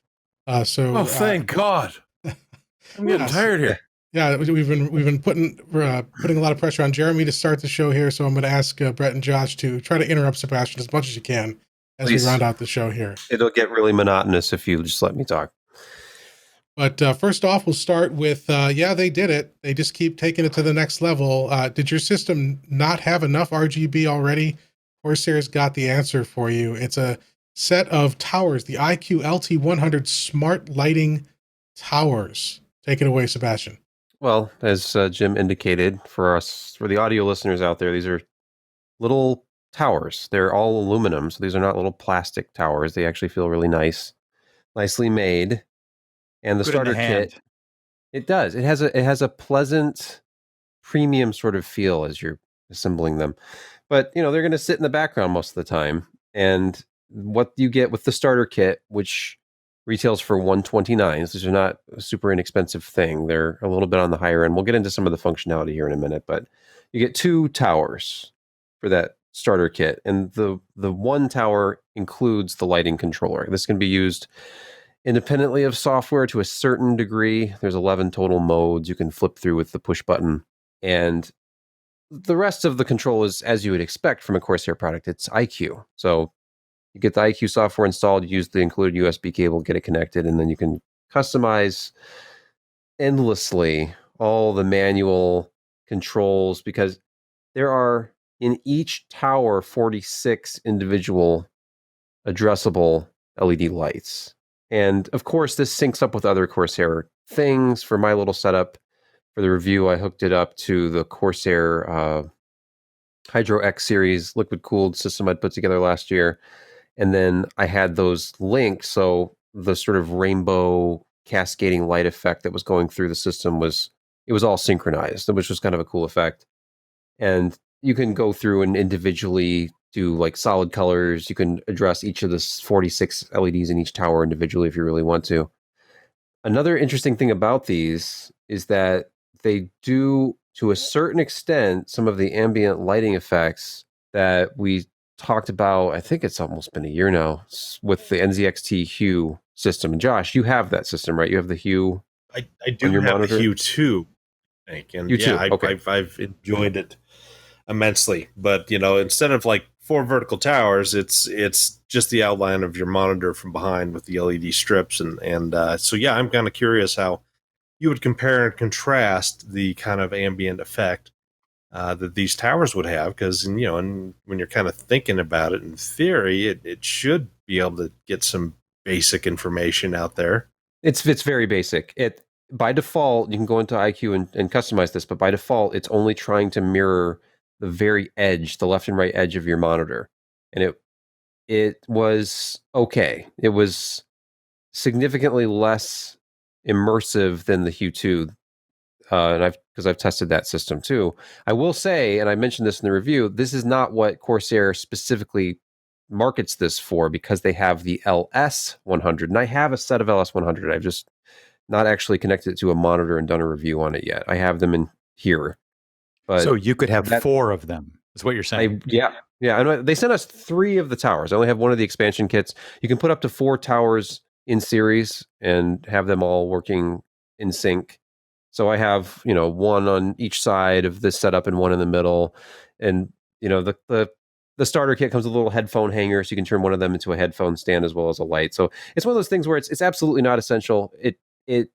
Oh, thank God! I'm getting Yes. tired here. Yeah, we've been putting a lot of pressure on Jeremy to start the show here, so I'm going to ask Brett and Josh to try to interrupt Sebastian as much as you can as Please. we round out the show here. It'll get really monotonous if you just let me talk. But first off, we'll start with yeah, they did it. They just keep taking it to the next level. Did your system not have enough RGB already? Corsair's got the answer for you. It's a set of towers, the iCue LT100 smart lighting towers. Take it away, Sebastian. Well, as Jim indicated, for the audio listeners out there, these are little towers. They're all aluminum, so these are not little plastic towers. They actually feel really nicely made. And the Good in starter the hand. kit, it does. It has a pleasant, premium sort of feel as you're assembling them. But they're going to sit in the background most of the time. And what you get with the starter kit, which retails for $129. These are not a super inexpensive thing. They're a little bit on the higher end. We'll get into some of the functionality here in a minute, but you get 2 towers for that starter kit. And the one tower includes the lighting controller. This can be used independently of software to a certain degree. There's 11 total modes you can flip through with the push button. And the rest of the control is as you would expect from a Corsair product. It's iCue. So you get the iCue software installed, use the included USB cable, get it connected, and then you can customize endlessly all the manual controls, because there are in each tower 46 individual addressable LED lights. And of course, this syncs up with other Corsair things. For my little setup for the review, I hooked it up to the Corsair Hydro X series liquid cooled system I'd put together last year. And then I had those linked, so the sort of rainbow cascading light effect that was going through the system was all synchronized, which was kind of a cool effect. And you can go through and individually do like solid colors. You can address each of the 46 LEDs in each tower individually if you really want to. Another interesting thing about these is that they do, to a certain extent, some of the ambient lighting effects that we talked about. I think it's almost been a year now with the NZXT Hue system. And Josh, you have that system, right? You have the Hue. I do your have monitor? the Hue 2, I think. And Hue 2, okay. I've enjoyed it immensely. But, instead of like 4 vertical towers, it's just the outline of your monitor from behind with the LED strips. And so, yeah, I'm kind of curious how you would compare and contrast the kind of ambient effect that these towers would have, because and when you're kind of thinking about it in theory, it should be able to get some basic information out there. It's very basic. It by default, you can go into iCue and customize this, but by default, it's only trying to mirror the very edge, the left and right edge of your monitor. And it was okay. It was significantly less immersive than the Hue 2. And because I've tested that system too. I will say, and I mentioned this in the review, this is not what Corsair specifically markets this for, because they have the LS100, and I have a set of LS100. I've just not actually connected it to a monitor and done a review on it yet. I have them in here. But So you could have 4 of them, is what you're saying. Yeah. And they sent us 3 of the towers. I only have one of the expansion kits. You can put up to 4 towers in series and have them all working in sync. So I have, one on each side of this setup and one in the middle. And, the starter kit comes with a little headphone hanger, so you can turn one of them into a headphone stand as well as a light. So it's one of those things where it's absolutely not essential. It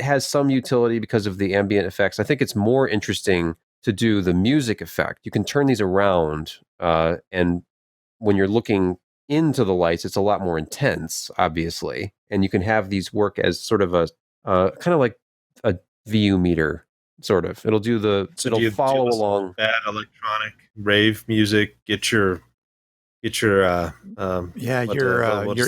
has some utility because of the ambient effects. I think it's more interesting to do the music effect. You can turn these around, and when you're looking into the lights, it's a lot more intense, obviously. And you can have these work as sort of a kind of like a VU meter, sort of. It'll follow along. Bad electronic rave music. Get your your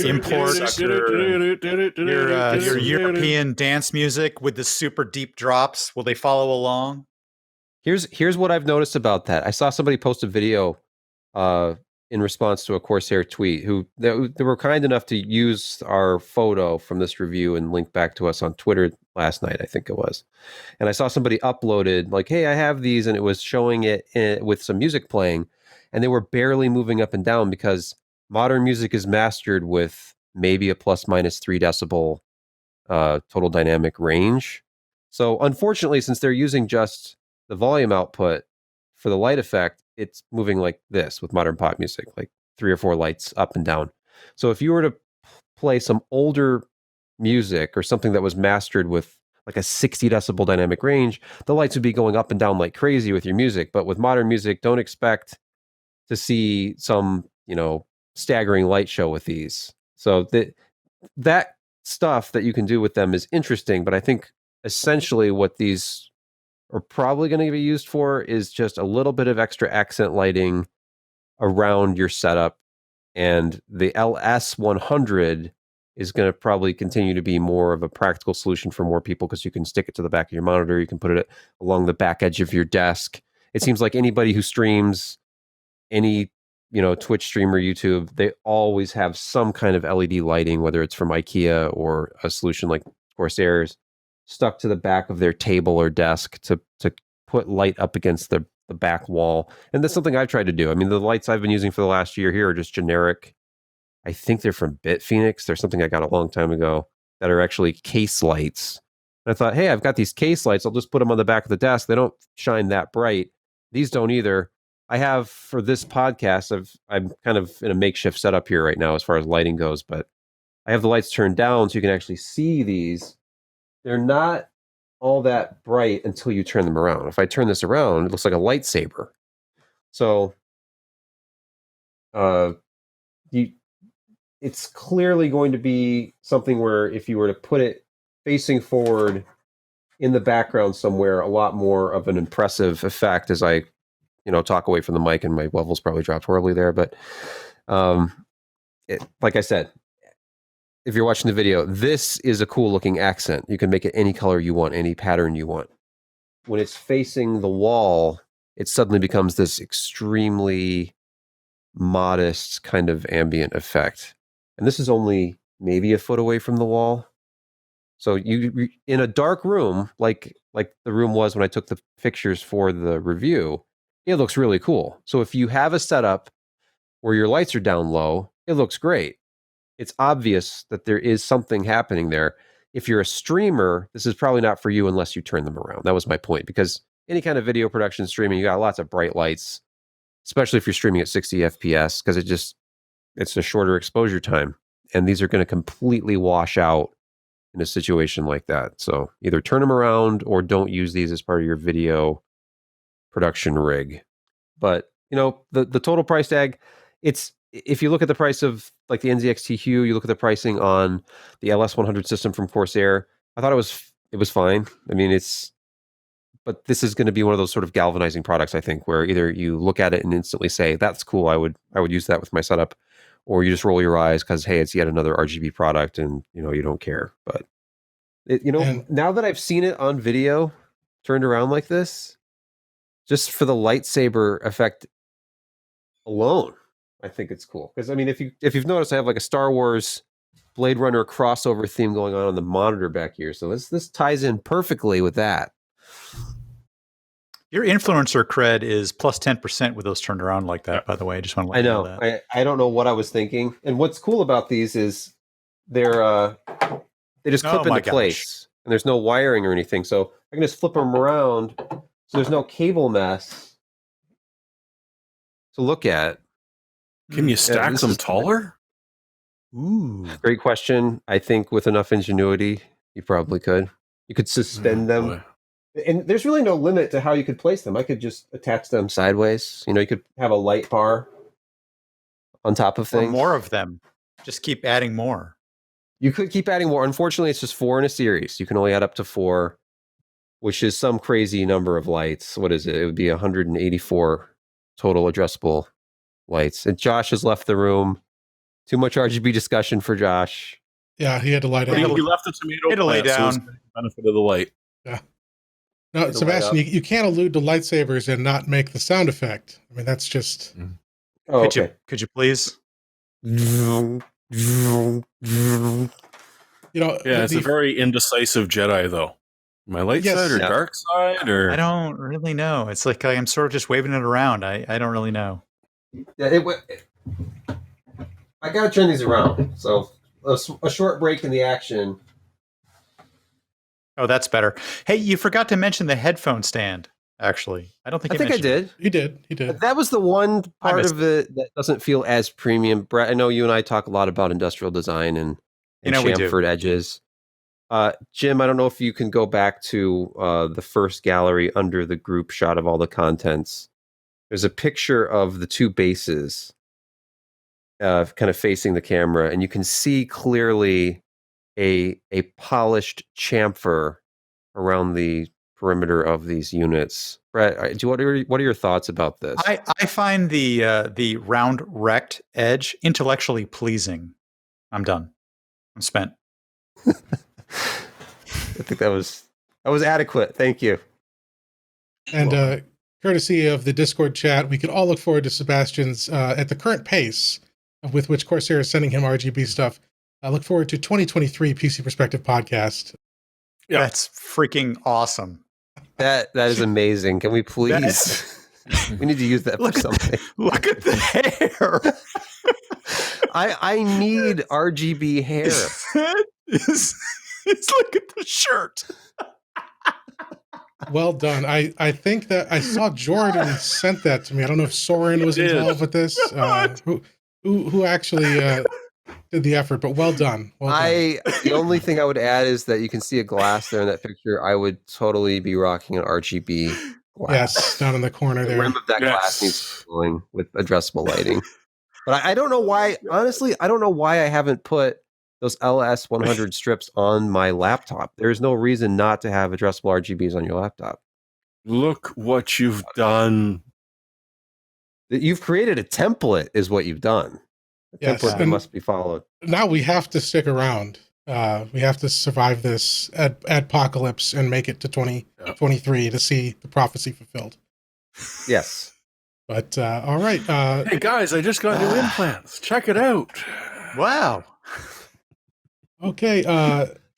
import, your European dance music with the super deep drops. Will they follow along? Here's what I've noticed about that. I saw somebody post a video in response to a Corsair tweet they were kind enough to use our photo from this review and link back to us on Twitter last night, I think it was. And I saw somebody uploaded like, hey, I have these, and it was showing it with some music playing, and they were barely moving up and down because modern music is mastered with maybe a plus minus 3 decibel total dynamic range. So unfortunately, since they're using just the volume output for the light effect, it's moving like this with modern pop music, like 3 or 4 lights up and down. So if you were to play some older music or something that was mastered with like a 60 decibel dynamic range, the lights would be going up and down like crazy with your music. But with modern music, don't expect to see some, staggering light show with these. So that stuff that you can do with them is interesting, but I think essentially what these are probably going to be used for is just a little bit of extra accent lighting around your setup. And the LS100 is going to probably continue to be more of a practical solution for more people because you can stick it to the back of your monitor. You can put it along the back edge of your desk. It seems like anybody who streams any, Twitch stream or YouTube, they always have some kind of LED lighting, whether it's from IKEA or a solution like Corsair's, stuck to the back of their table or desk to put light up against the back wall. And that's something I've tried to do. I mean, the lights I've been using for the last year here are just generic. I think they're from BitPhoenix. There's something I got a long time ago that are actually case lights. And I thought, hey, I've got these case lights. I'll just put them on the back of the desk. They don't shine that bright. These don't either. I have, for this podcast, I'm kind of in a makeshift setup here right now as far as lighting goes, but I have the lights turned down so you can actually see these. They're not all that bright until you turn them around. If I turn this around, it looks like a lightsaber. So it's clearly going to be something where if you were to put it facing forward in the background somewhere, a lot more of an impressive effect as I, talk away from the mic, and my levels probably dropped horribly there. But like I said, if you're watching the video, this is a cool looking accent. You can make it any color you want, any pattern you want. When it's facing the wall, it suddenly becomes this extremely modest kind of ambient effect. And this is only maybe a foot away from the wall. So you in a dark room, like the room was when I took the pictures for the review, it looks really cool. So if you have a setup where your lights are down low, it looks great. It's obvious that there is something happening there. If you're a streamer, this is probably not for you unless you turn them around. That was my point, because any kind of video production streaming, you got lots of bright lights, especially if you're streaming at 60 FPS, because it's a shorter exposure time. And these are going to completely wash out in a situation like that. So either turn them around or don't use these as part of your video production rig. But, the total price tag, if you look at the price of like the NZXT Hue, you look at the pricing on the LS100 system from Corsair, I thought it was fine. I mean, but this is going to be one of those sort of galvanizing products, I think, where either you look at it and instantly say, that's cool, I would use that with my setup, or you just roll your eyes because, hey, it's yet another RGB product and, you don't care. But, now that I've seen it on video turned around like this, just for the lightsaber effect alone, I think it's cool. Because, I mean, if you've noticed, I have like a Star Wars Blade Runner crossover theme going on the monitor back here. So this ties in perfectly with that. Your influencer cred is plus 10% with those turned around like that, by the way. I just want to let you know that. I don't know what I was thinking. And what's cool about these is they just clip into place. And there's no wiring or anything. So I can just flip them around. So there's no cable mess to look at. Can you stack them taller? Ooh. Great question. I think with enough ingenuity, you probably could. You could suspend them. Boy. And there's really no limit to how you could place them. I could just attach them sideways. You could have a light bar on top of things. Or more of them. Just keep adding more. You could keep adding more. Unfortunately, it's just 4 in a series. You can only add up to 4, which is some crazy number of lights. What is it? It would be 184 total addressable lights. And Josh has left the room. Too much RGB discussion for Josh. Yeah, he had to lie down. He left the tomato It'll lay plant, so down. it's the benefit of the light. Yeah. No, Sebastian, you can't allude to lightsabers and not make the sound effect. I mean, that's just... Oh, Could you please? It's a very indecisive Jedi, though. My light side or dark side, or I don't really know. It's like I'm sort of just waving it around. I don't really know. Yeah, I gotta turn these around. So a short break in the action. Oh, that's better. Hey, you forgot to mention the headphone stand. Actually, I don't think I think I mentioned it. did. He did. That was the one I part missed of it that doesn't feel as premium. Brett, I know you and I talk a lot about industrial design and You know we do. chamfered edges. Jim, I don't know if you can go back to the first gallery under the group shot of all the contents. There's a picture of the two bases kind of facing the camera, and you can see clearly a polished chamfer around the perimeter of these units. Brett, what are your thoughts about this? I find the round rect edge intellectually pleasing. I'm done. I'm spent. I think that was adequate. Thank you. And courtesy of the Discord chat, we can all look forward to Sebastian's, at the current pace with which Corsair is sending him RGB stuff. I look forward to 2023 PC Perspective podcast. Yeah. That's freaking awesome. That is amazing. Can we please? We need to use that for something. Look at the hair. I need RGB hair. Look at the shirt. Well done. I think that I saw Jordan sent that to me. I don't know if Soren was involved with this. Who actually did the effort, but well done. Well done. The only thing I would add is that you can see a glass there in that picture. I would totally be rocking an RGB glass. Yes, down in the corner The there. rim of that glass needs to be glowing with addressable lighting. But I don't know why. Honestly, I don't know why I haven't put those LS100 strips on my laptop. There's no reason not to have addressable RGBs on your laptop. Look what you've done. You've created a template, is what you've done. A Yes, template that and- must be followed. Now we have to stick around. We have to survive this apocalypse and make it to 2023 to see the prophecy fulfilled. Yes. But all right. Hey guys, I just got new implants. Check it out. Wow. Okay.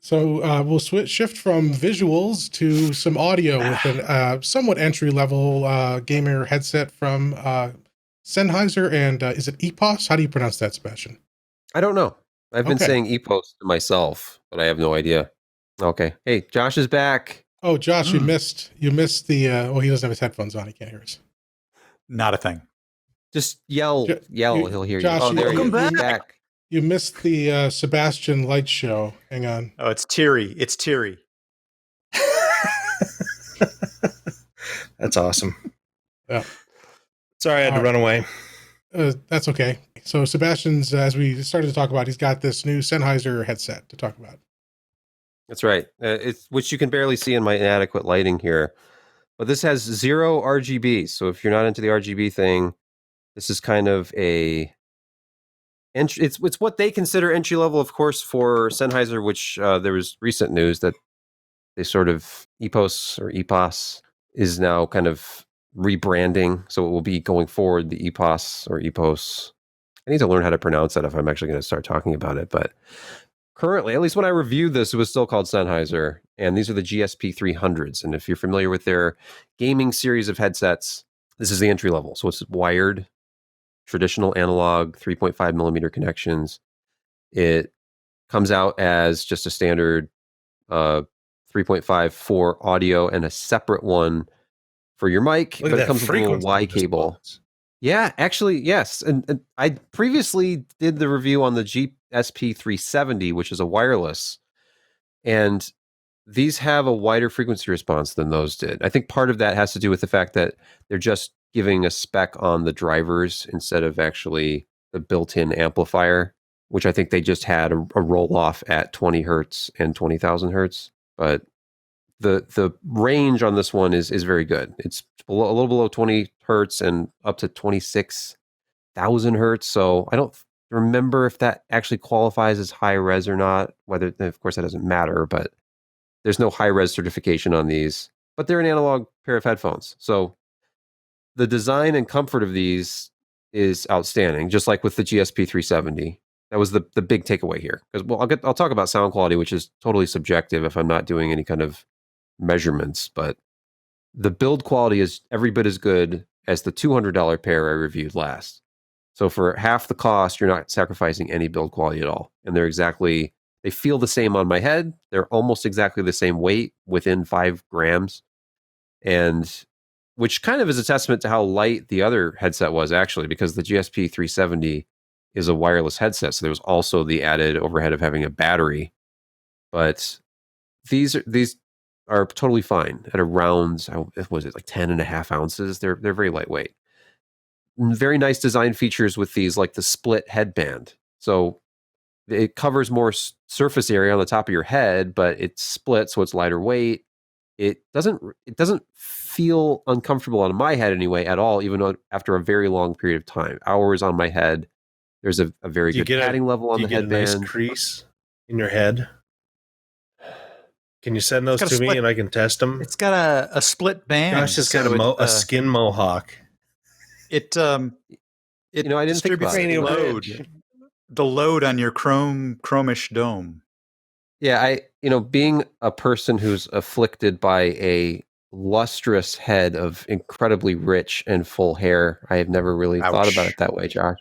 So we'll shift from visuals to some audio with an somewhat entry level gamer headset from Sennheiser, and is it EPOS? How do you pronounce that, Sebastian? I don't know. I've been Okay. saying EPOS to myself, but I have no idea. Okay. Hey, Josh is back. Oh, Josh, you missed the. Well, he doesn't have his headphones on. He can't hear us. Not a thing. Just yell. He'll hear Josh, you. Oh, there he welcome is. He's back. back. You missed the Sebastian Light Show. Hang on. Oh, it's teary. It's teary. That's awesome. Yeah. Sorry, I had to run away. That's okay. So Sebastian's, as we started to talk about, he's got this new Sennheiser headset to talk about. That's right. It's which you can barely see in my inadequate lighting here. But this has 0 RGB. So if you're not into the RGB thing, this is kind of it's what they consider entry level, of course, for Sennheiser, which there was recent news that they sort of EPOS is now kind of rebranding. So it will be going forward the EPOS or EPOS. I need to learn how to pronounce that if I'm actually going to start talking about it. But currently, at least when I reviewed this, it was still called Sennheiser. And these are the GSP 300s. And if you're familiar with their gaming series of headsets, this is the entry level. So it's wired, traditional analog 3.5 millimeter connections. It comes out as just a standard 3.5 for audio and a separate one for your mic, Look but at it comes that with a little frequency Y cable. response. Yeah, actually, yes. And I previously did the review on the GSP 370, which is a wireless. And these have a wider frequency response than those did. I think part of that has to do with the fact that they're just giving a spec on the drivers instead of actually the built-in amplifier, which I think they just had a roll-off at 20 hertz and 20,000 hertz. But the range on this one is very good. It's a little below 20 hertz and up to 26,000 hertz. So I don't remember if that actually qualifies as high res or not. Whether, of course, that doesn't matter, but there's no high res certification on these. But they're an analog pair of headphones. So the design and comfort of these is outstanding, just like with the GSP 370. That was the big takeaway here. Because I'll talk about sound quality, which is totally subjective if I'm not doing any kind of measurements, but the build quality is every bit as good as the $200 pair I reviewed last. So for half the cost, you're not sacrificing any build quality at all. And they're exactly They feel the same on my head. They're almost exactly the same weight, within 5 grams. And which kind of is a testament to how light the other headset was, actually, because the GSP 370 is a wireless headset. So there was also the added overhead of having a battery. But these are totally fine at around, was it like 10.5 ounces? They're very lightweight. Very nice design features with these, like the split headband. So it covers more surface area on the top of your head, but it's split, so it's lighter weight. It doesn't feel uncomfortable on my head anyway at all, even though after a very long period of time, hours on my head. There's a very good padding level on the headband. Do you get a nice crease in your head? Can you send those to me and I can test them? It's got a split band. Josh has got a skin mohawk. I didn't think about the load on your chromish dome. Yeah, being a person who's afflicted by a lustrous head of incredibly rich and full hair, I have never really thought about it that way, Josh.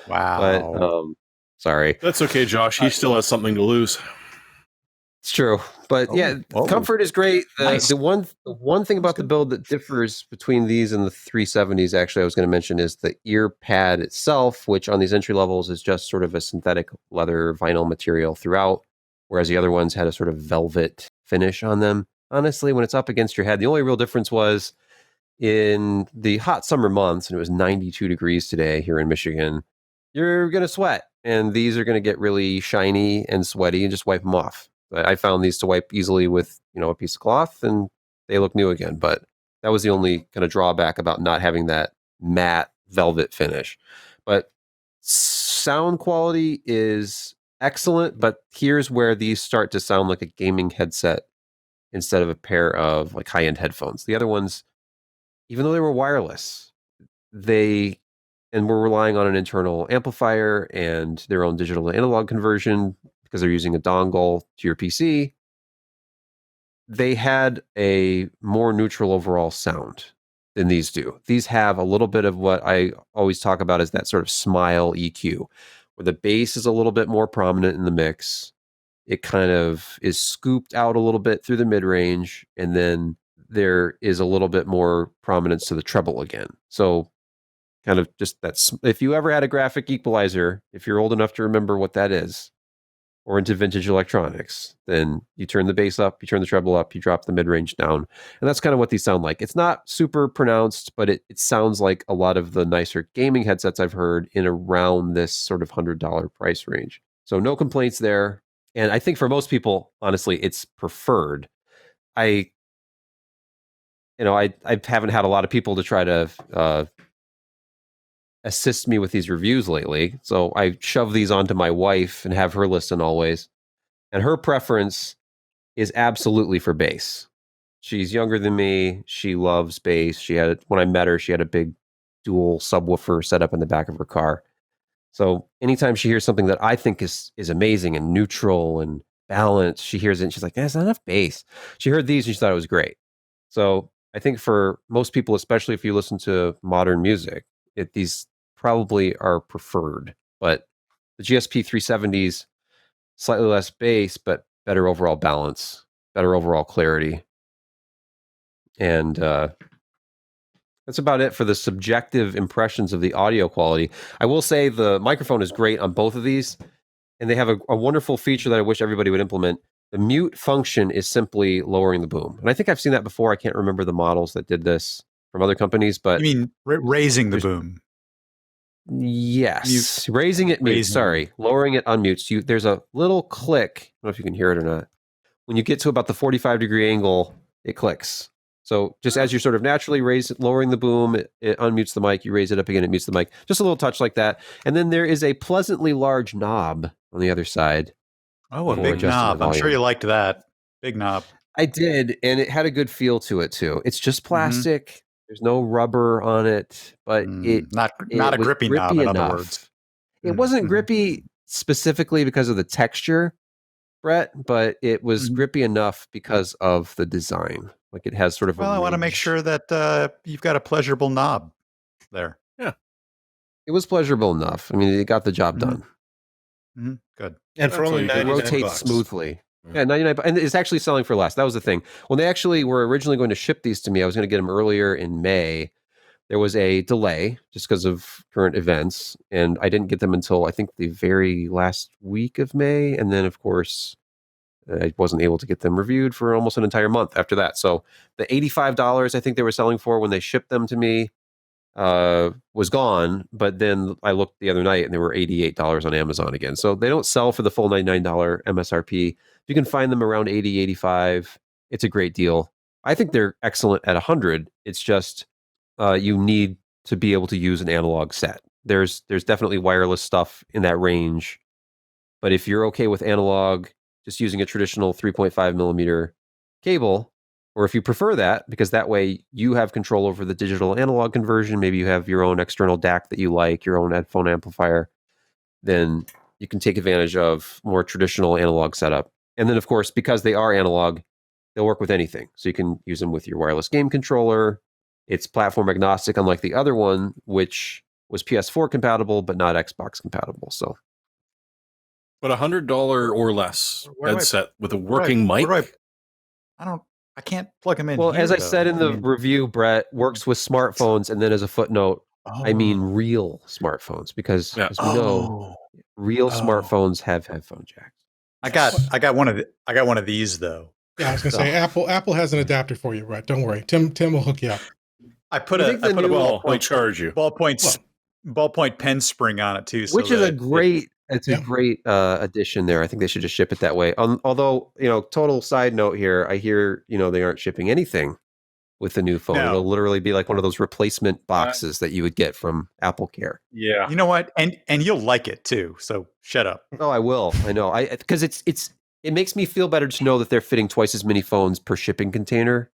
Wow. But sorry. That's okay, Josh. He still has something to lose. It's true. But comfort is great. Nice. The one thing about the build that differs between these and the 370s, actually, I was going to mention, is the ear pad itself, which on these entry levels is just sort of a synthetic leather vinyl material throughout, whereas the other ones had a sort of velvet finish on them. Honestly, when it's up against your head, the only real difference was in the hot summer months, and it was 92 degrees today here in Michigan, you're going to sweat, and these are going to get really shiny and sweaty, and just wipe them off. I found these to wipe easily with, a piece of cloth, and they look new again. But that was the only kind of drawback about not having that matte velvet finish. But sound quality is excellent, but here's where these start to sound like a gaming headset instead of a pair of like high-end headphones. The other ones, even though they were wireless, and we're relying on an internal amplifier and their own digital to analog conversion because they're using a dongle to your PC, they had a more neutral overall sound than these do. These have a little bit of what I always talk about as that sort of smile EQ, where the bass is a little bit more prominent in the mix. It kind of is scooped out a little bit through the mid-range, and then there is a little bit more prominence to the treble again. So kind of just that's, if you ever had a graphic equalizer, if you're old enough to remember what that is, or into vintage electronics, then you turn the bass up, you turn the treble up, you drop the mid-range down. And that's kind of what these sound like. It's not super pronounced, but it sounds like a lot of the nicer gaming headsets I've heard in around this sort of $100 price range. So no complaints there. And I think for most people, honestly, it's preferred. I haven't had a lot of people to try to assist me with these reviews lately. So I shove these onto my wife and have her listen always. And her preference is absolutely for bass. She's younger than me. She loves bass. When I met her, she had a big dual subwoofer set up in the back of her car. So anytime she hears something that I think is amazing and neutral and balanced, she hears it and she's like, there's not enough bass. She heard these and she thought it was great. So I think for most people, especially if you listen to modern music, these probably are preferred. But the GSP 370s, slightly less bass, but better overall balance, better overall clarity. And that's about it for the subjective impressions of the audio quality. I will say the microphone is great on both of these, and they have a wonderful feature that I wish everybody would implement. The mute function is simply lowering the boom. And I think I've seen that before. I can't remember the models that did this from other companies, but... You mean raising the boom? Yes. Raising it mutes. Sorry. Lowering it unmutes. There's a little click. I don't know if you can hear it or not. When you get to about the 45-degree angle, it clicks. So just as you're sort of naturally lowering the boom, it unmutes the mic. You raise it up again, it mutes the mic. Just a little touch like that. And then there is a pleasantly large knob on the other side. Oh, a big knob. I'm sure you liked that. Big knob. I did, and it had a good feel to it too. It's just plastic. Mm-hmm. There's no rubber on it, but not a grippy knob, in other words. It wasn't grippy specifically because of the texture, Brett, but it was grippy enough because of the design. Like it has sort of I want to make sure that you've got a pleasurable knob there. Yeah. It was pleasurable enough. I mean, it got the job done. Good. And for That's only all you It do. 99 rotates bucks. smoothly. Mm. Yeah, 99, and it's actually selling for less. That was the thing. When they actually were originally going to ship these to me, I was going to get them earlier in May. There was a delay just because of current events, and I didn't get them until I think the very last week of May. And then, of course, I wasn't able to get them reviewed for almost an entire month after that. So the $85 I think they were selling for when they shipped them to me was gone. But then I looked the other night and they were $88 on Amazon again. So they don't sell for the full $99 MSRP. If you can find them around 80, 85, it's a great deal. I think they're excellent at 100. It's just you need to be able to use an analog set. There's definitely wireless stuff in that range. But if you're okay with analog, just using a traditional 3.5 millimeter cable, or if you prefer that, because that way you have control over the digital analog conversion, maybe you have your own external DAC that you like, your own headphone amplifier, then you can take advantage of more traditional analog setup. And then, of course, because they are analog, they'll work with anything. So you can use them with your wireless game controller. It's platform agnostic, unlike the other one, which was PS4 compatible, but not Xbox compatible. So, But $100 or less Where do I- headset with a working where mic. do I can't plug them in. well, here, as I though. said in the mean, review, Brett works with smartphones. And then as a footnote, I mean oh. real smartphones, because Yeah. as we know, real Oh. smartphones have headphone jacks. I got one of these though. Yeah, I was gonna say Apple has an adapter for you, Brett. Don't worry. Tim will hook you up. I put I a think the new- Well, I charge you. ballpoint pen spring on it too, so Which is a that great, it's Yeah. a great addition there. I think they should just ship it that way. Although, total side note here, I hear, they aren't shipping anything with the new phone. No. It'll literally be like one of those replacement boxes that you would get from Apple Care. Yeah. You know what? And you'll like it too. So shut up. Oh, I will. I know. Because it makes me feel better to know that they're fitting twice as many phones per shipping container,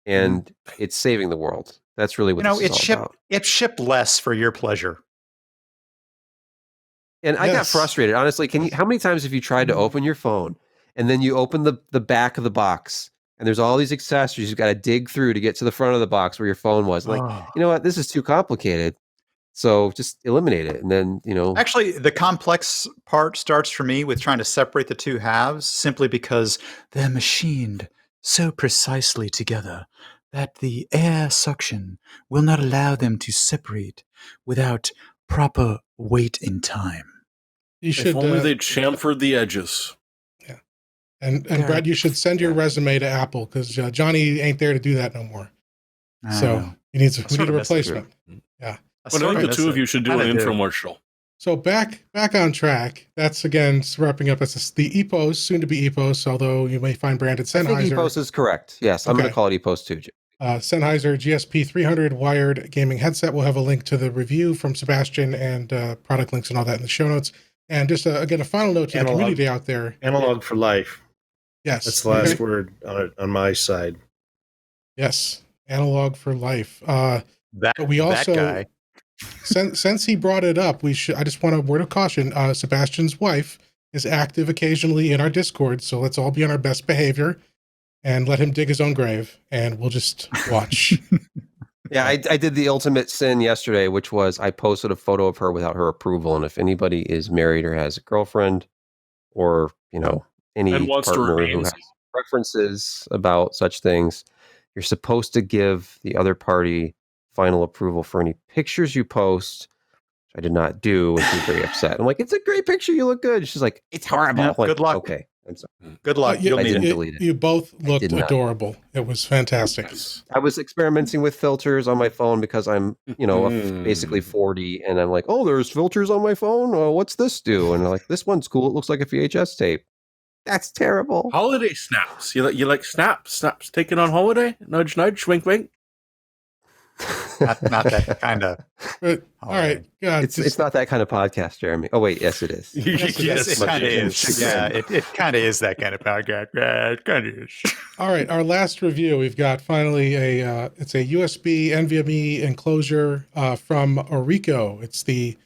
and it's saving the world. That's really what this is all about. It shipped less for your pleasure. And I got Yes. frustrated. Honestly, how many times have you tried to open your phone and then you open the back of the box and there's all these accessories you've got to dig through to get to the front of the box where your phone was? Like, you know what? This is too complicated. So just eliminate it. And then, Actually, the complex part starts for me with trying to separate the two halves simply because they're machined so precisely together that the air suction will not allow them to separate without proper wait in time. You If should only they'd chamfered the edges. and Brett, you should send your resume to Apple, because Johnny ain't there to do that no more. So we need a replacement. But I think the two of you should do an infomercial. So back on track. That's again wrapping up as the EPOS, soon to be EPOS, although you may find branded I think Sennheiser. EPOS is correct. Yes, I'm going Okay. to call it EPOS too. Sennheiser GSP 300 wired gaming headset. We'll have a link to the review from Sebastian and product links and all that in the show notes. And just again, a final note to the community out there. Analog for life. Yes. That's the last word on my side. Yes. Analog for life. That we also, that guy. since he brought it up, I just want a word of caution. Sebastian's wife is active occasionally in our Discord, so let's all be on our best behavior and let him dig his own grave, and we'll just watch. Yeah, I did the ultimate sin yesterday, which was I posted a photo of her without her approval. And if anybody is married or has a girlfriend or, any And wants to partner remain who has preferences about such things, you're supposed to give the other party final approval for any pictures you post, which I did not do, and she's very upset. I'm like, it's a great picture. You look good. She's like, it's horrible. Yeah, I'm like, good luck. Okay, I'm sorry. Good luck. You'll I need didn't it. delete it. You both looked did not. adorable. It was fantastic. I was experimenting with filters on my phone because I'm, basically 40, and I'm like, oh, there's filters on my phone. Oh, what's this do? And I'm like, this one's cool. It looks like a VHS tape. That's terrible. Holiday snaps. You like snaps taken on holiday? Nudge, nudge, wink, wink. Not that kind of. But, all right. God, It's not that kind of podcast, Jeremy. Oh wait, yes it is. Yes, it kind of is. Yeah, it kind of is that kind of podcast. Yeah, it kind of is. All right, our last review. We've got finally it's a USB NVMe enclosure from ORICO. It's the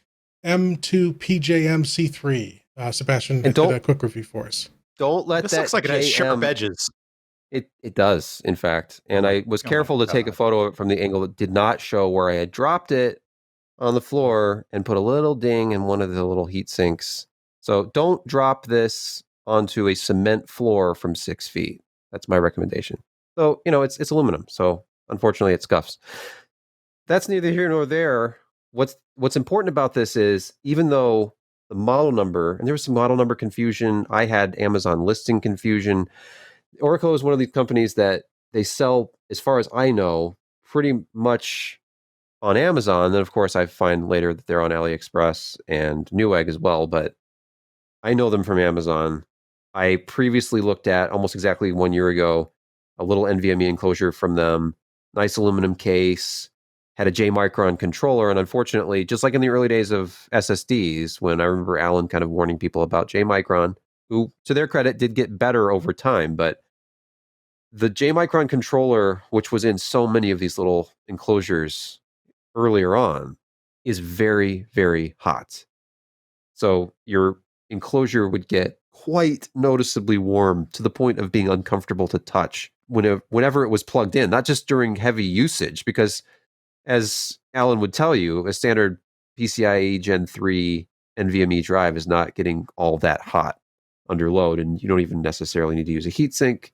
M2 PJM C3. Sebastian did a quick review for us. Don't let This that looks like it has sharp edges. It does, in fact. And I was careful to take a photo of it from the angle that did not show where I had dropped it on the floor and put a little ding in one of the little heat sinks So don't drop this onto a cement floor from 6 feet. That's my recommendation. So, it's aluminum. So unfortunately it scuffs. That's neither here nor there. What's important about this is, even though the model number, and there was some model number confusion, I had Amazon listing confusion. ORICO is one of these companies that they sell, as far as I know, pretty much on Amazon. Then, of course, I find later that they're on AliExpress and Newegg as well, but I know them from Amazon. I previously looked at, almost exactly 1 year ago, a little NVMe enclosure from them, nice aluminum case, had a J Micron controller, and unfortunately, just like in the early days of SSDs, when I remember Alan kind of warning people about J Micron, who, to their credit, did get better over time, but the J Micron controller, which was in so many of these little enclosures earlier on, is very, very hot. So your enclosure would get quite noticeably warm to the point of being uncomfortable to touch whenever it was plugged in, not just during heavy usage, because as Alan would tell you, a standard PCIe Gen 3 NVMe drive is not getting all that hot under load, and you don't even necessarily need to use a heatsink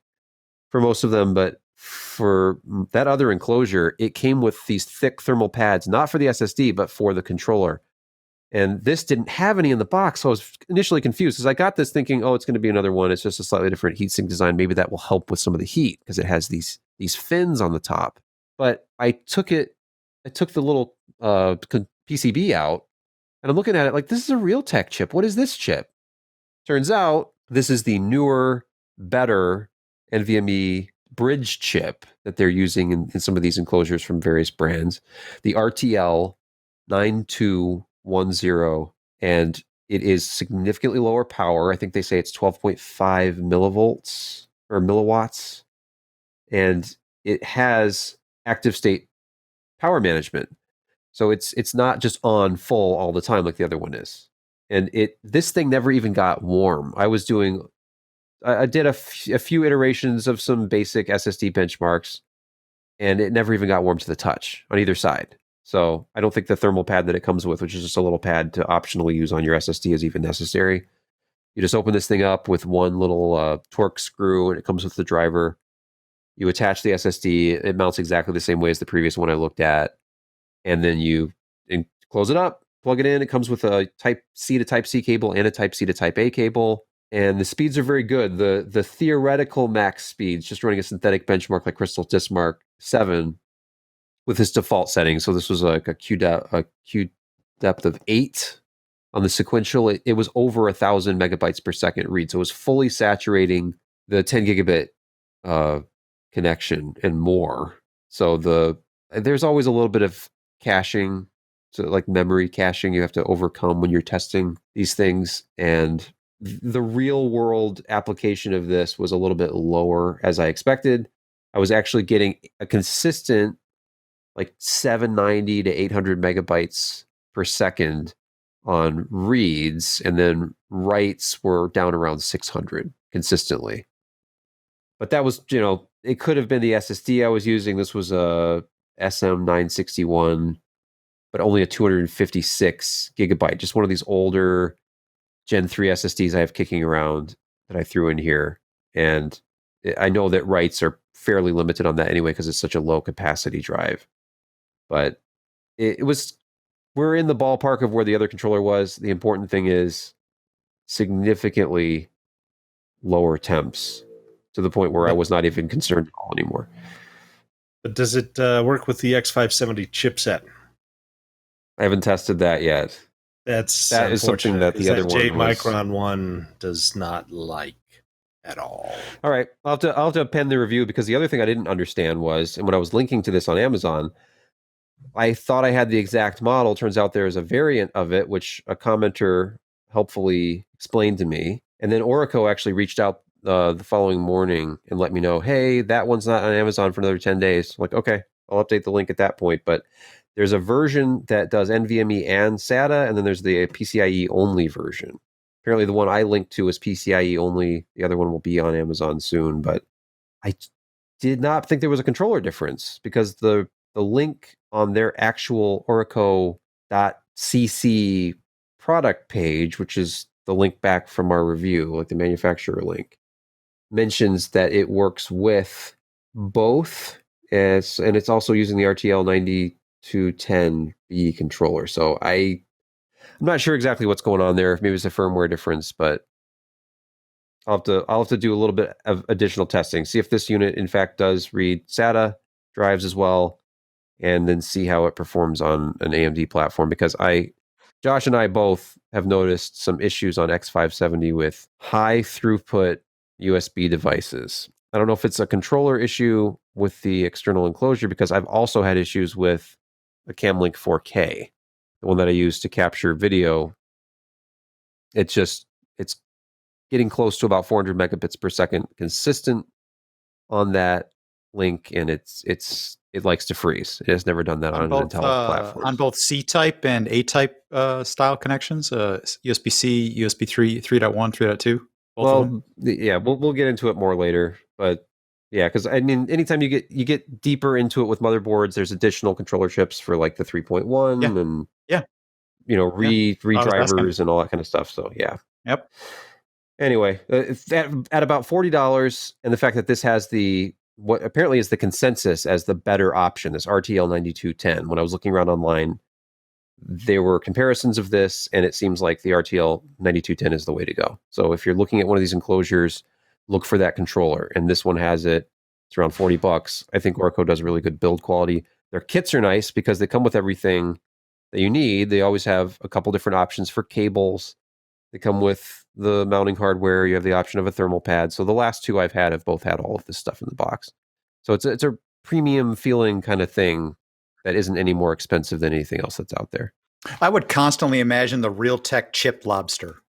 for most of them. But for that other enclosure, it came with these thick thermal pads, not for the SSD, but for the controller. And this didn't have any in the box, so I was initially confused because I got this thinking, oh, it's going to be another one. It's just a slightly different heatsink design. Maybe that will help with some of the heat because it has these fins on the top. But I took the little PCB out, and I'm looking at it like, this is a Realtek chip. What is this chip? Turns out this is the newer, better NVMe bridge chip that they're using in some of these enclosures from various brands, the RTL 9210, and it is significantly lower power. I think they say it's 12.5 millivolts or milliwatts, and it has active state power management. So it's not just on full all the time like the other one is. And this thing never even got warm. I did a few iterations of some basic SSD benchmarks, and it never even got warm to the touch on either side. So I don't think the thermal pad that it comes with, which is just a little pad to optionally use on your SSD, is even necessary. You just open this thing up with one little Torx screw, and it comes with the driver. You attach the SSD. It mounts exactly the same way as the previous one I looked at. And then you close it up, plug it in. It comes with a Type C to Type C cable and a Type C to Type A cable. And the speeds are very good. The theoretical max speeds, just running a synthetic benchmark like Crystal Diskmark 7 with its default setting. So this was like a Q depth of 8 on the sequential. It was over 1,000 megabytes per second read. So it was fully saturating the 10 gigabit connection and more. So there's always a little bit of caching, so like memory caching you have to overcome when you're testing these things. And the real world application of this was a little bit lower as I expected. I was actually getting a consistent like 790 to 800 megabytes per second on reads, and then writes were down around 600 consistently. But that was, it could have been the SSD I was using. This was a SM961, but only a 256 gigabyte, just one of these older Gen 3 SSDs I have kicking around that I threw in here. And I know that writes are fairly limited on that anyway because it's such a low capacity drive. But we're in the ballpark of where the other controller was. The important thing is significantly lower temps to the point where I was not even concerned at all anymore. But does it work with the X570 chipset? I haven't tested that yet. That is something that the other one J Micron one does not like at all. All right, I'll have to append the review, because the other thing I didn't understand was, and when I was linking to this on Amazon, I thought I had the exact model. Turns out there is a variant of it, which a commenter helpfully explained to me. And then ORICO actually reached out the following morning and let me know, hey, that one's not on Amazon for another 10 days. I'm like, okay, I'll update the link at that point. But there's a version that does NVMe and SATA, and then there's the PCIe only version. Apparently the one I linked to is PCIe only. The other one will be on Amazon soon, but I did not think there was a controller difference, because the link on their actual orico.cc product page, which is the link back from our review, like the manufacturer link, mentions that it works with both, and it's also using the RTL 9210B controller. So I'm not sure exactly what's going on there. Maybe it's a firmware difference, but I'll have to do a little bit of additional testing, see if this unit in fact does read SATA drives as well, and then see how it performs on an AMD platform, because Josh and I both have noticed some issues on X570 with high throughput USB devices. I don't know if it's a controller issue with the external enclosure, because I've also had issues with a Camlink 4K, the one that I use to capture video. It's getting close to about 400 megabits per second consistent on that link, and it likes to freeze. It has never done that on an Intel platform. On both C-type and A-type style connections, USB-C, USB 3.1, 3.2. Well, yeah, we'll get into it more later, but yeah, because I mean, anytime you get deeper into it with motherboards, there's additional controller chips for like the 3.1 and redrivers and all that kind of stuff. So yeah. Yep. Anyway, at about $40, and the fact that this has what apparently is the consensus as the better option, this RTL 9210. When I was looking around online, there were comparisons of this, and it seems like the RTL 9210 is the way to go. So if you're looking at one of these enclosures, look for that controller. And this one has it. It's around $40. I think ORICO does really good build quality. Their kits are nice because they come with everything that you need. They always have a couple different options for cables. They come with the mounting hardware. You have the option of a thermal pad. So the last two I've had have both had all of this stuff in the box. So it's a premium feeling kind of thing that isn't any more expensive than anything else that's out there. I would constantly imagine the Realtek chip lobster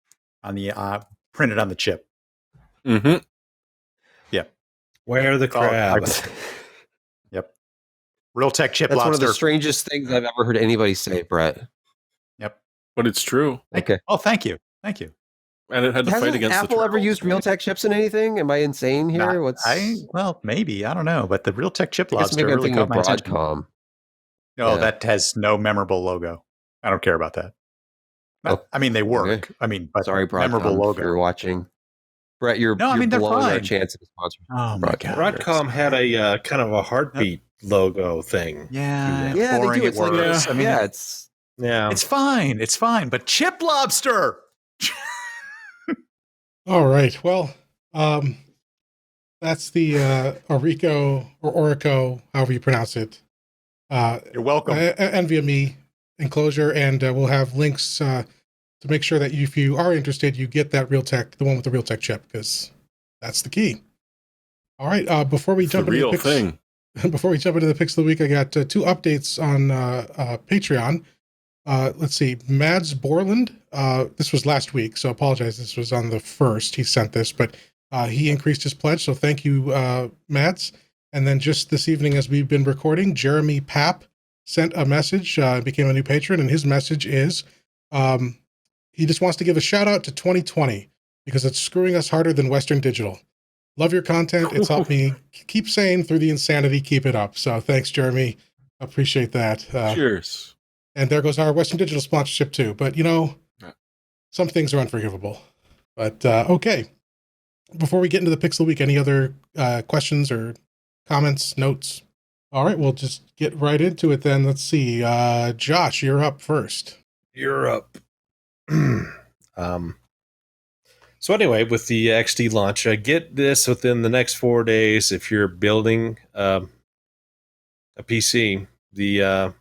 on the printed on the chip. Mm-hmm. Yeah. Where the crab? Yep. Realtek chip That's lobster. one of the strangest things I've ever heard anybody say, Brett. Yep. But it's true. Okay. Oh, thank you. Thank you. And it had to fight against Apple the ever used Realtek chips in anything? Am I insane here? Well, maybe. I don't know. But the Realtek chip I guess lobster maybe I'm really thinking caught of my attention. Broadcom. No, Yeah. that has no memorable logo. I don't care about that. I mean, they work. Okay. I mean, but Sorry, memorable Broadcom, if logo. you're watching. Brett, you're No, I mean, they're blowing our fine. chance of a sponsor. Oh my god. Broadcom had a kind of a heartbeat logo thing. Yeah, Yeah, they boring do. it It's like was. I mean, It's it's fine. But chip lobster. All right. Well, that's the ORICO or ORICO, however you pronounce it. You're welcome. NVMe enclosure, and we'll have links to make sure that if you are interested, you get that Realtek, the one with the Realtek chip, because that's the key. All right. Before we jump into the picks, before we jump into the picks of the week, I got two updates on Patreon. Let's see, Mads Borland. This was last week, so I apologize. This was on the 1st. He sent this, but he increased his pledge, so thank you, Mads. And then just this evening, as we've been recording, Jeremy Papp sent a message, became a new patron, and his message is he just wants to give a shout out to 2020 because it's screwing us harder than Western Digital. Love your content. It's helped me keep sane through the insanity. Keep it up. So thanks, Jeremy. Appreciate that. Cheers. And there goes our Western Digital sponsorship too. But some things are unforgivable. But okay. Before we get into the picks of the week, any other questions or comments, notes? All right, we'll just get right into it then. Let's see. Josh, you're up first. You're up. So anyway, with the XT launch, get this within the next 4 days. If you're building a PC, the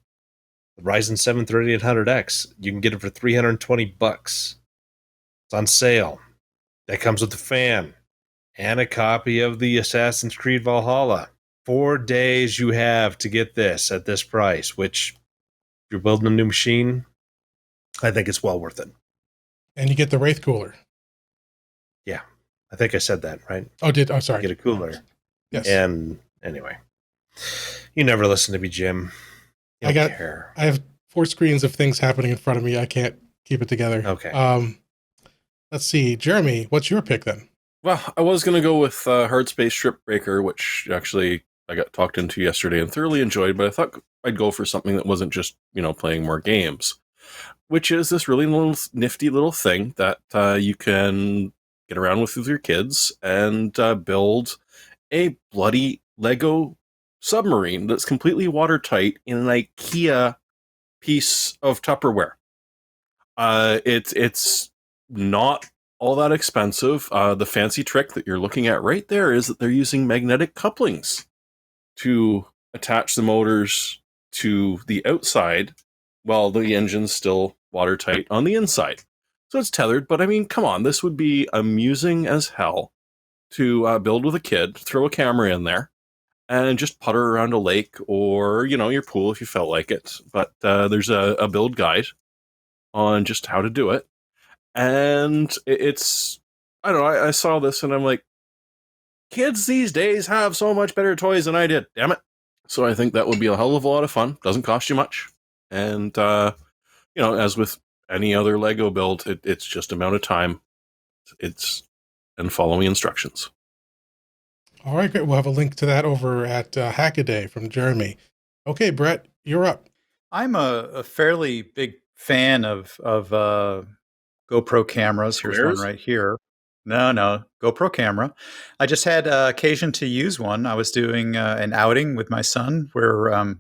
Ryzen 7 3800X, you can get it for $320. It's on sale. That comes with the fan and a copy of the Assassin's Creed Valhalla. 4 days you have to get this at this price, which if you're building a new machine, I think it's well worth it. And you get the Wraith cooler. Yeah, I think I said that, right? Oh, sorry. Get a cooler. Yes. And anyway, you never listen to me, Jim. You don't care. I have 4 screens of things happening in front of me. I can't keep it together. Okay. Let's see. Jeremy, what's your pick then? Well, I was going to go with Hard Space Strip Breaker, which actually I got talked into yesterday and thoroughly enjoyed, but I thought I'd go for something that wasn't just, playing more games. which is this really nifty little thing that you can get around with your kids and build a bloody Lego submarine that's completely watertight in an IKEA piece of Tupperware. It's not all that expensive. The fancy trick that you're looking at right there is that they're using magnetic couplings to attach the motors to the outside while the engine's still watertight on the inside. So it's tethered, but I mean, come on, this would be amusing as hell to build with a kid, throw a camera in there, and just putter around a lake or, your pool if you felt like it. But there's a build guide on just how to do it. And it's, I don't know, I saw this and I'm like, kids these days have so much better toys than I did, damn it. So I think that would be a hell of a lot of fun. Doesn't cost you much. And, as with any other Lego build, it's just amount of time. And following instructions. All right, great. We'll have a link to that over at Hackaday from Jeremy. Okay, Brett, you're up. I'm a fairly big fan of GoPro cameras. Here's one right here. No, GoPro camera. I just had occasion to use one. I was doing an outing with my son. We're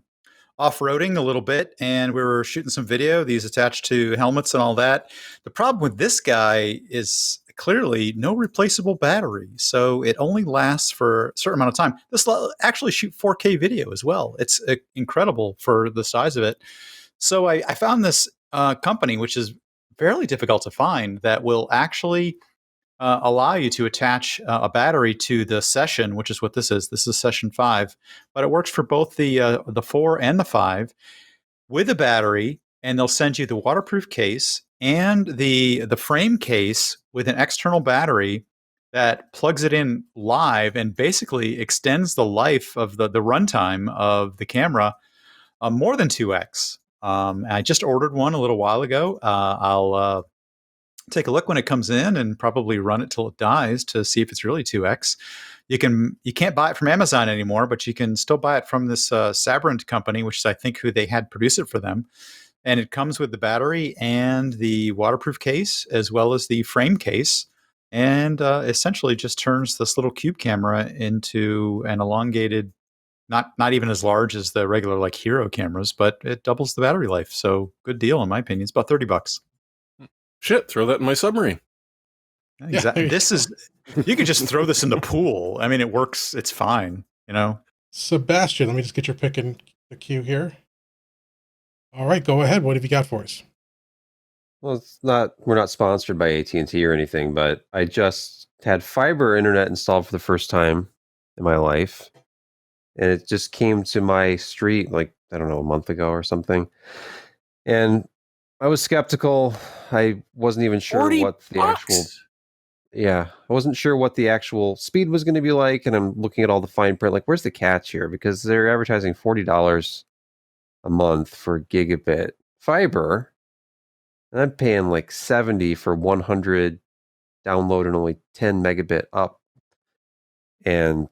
off-roading a little bit, and we were shooting some video. These attached to helmets and all that. The problem with this guy is clearly no replaceable battery, so it only lasts for a certain amount of time. This will actually shoot 4K video as well. It's incredible for the size of it. So I found this company, which is fairly difficult to find, that will actually allow you to attach a battery to the Session, which is what this is. This is Session 5, but it works for both the 4 and the 5 with a battery, and they'll send you the waterproof case and the frame case with an external battery that plugs it in live and basically extends the life of the runtime of the camera more than 2x. I just ordered one a little while ago. I'll take a look when it comes in and probably run it till it dies to see if it's really 2x. You can't buy it from Amazon anymore, but you can still buy it from this Sabrent company, which is I think who they had produce it for them. And it comes with the battery and the waterproof case, as well as the frame case, and essentially just turns this little cube camera into an elongated, not even as large as the regular like Hero cameras, but it doubles the battery life. So good deal in my opinion. It's about $30. Shit, throw that in my submarine. Exactly. You could just throw this in the pool. I mean, it works. It's fine. Sebastian, let me just get your pick in the queue here. All right, go ahead. What have you got for us? Well, we're not sponsored by AT&T or anything, but I just had fiber internet installed for the first time in my life. And it just came to my street like, I don't know, a month ago or something. And I was skeptical. I wasn't even sure what the actual... Yeah, I wasn't sure what the actual speed was going to be like. And I'm looking at all the fine print, like, where's the catch here? Because they're advertising $40 a month for gigabit fiber. And I'm paying like $70 for 100 download and only 10 megabit up. And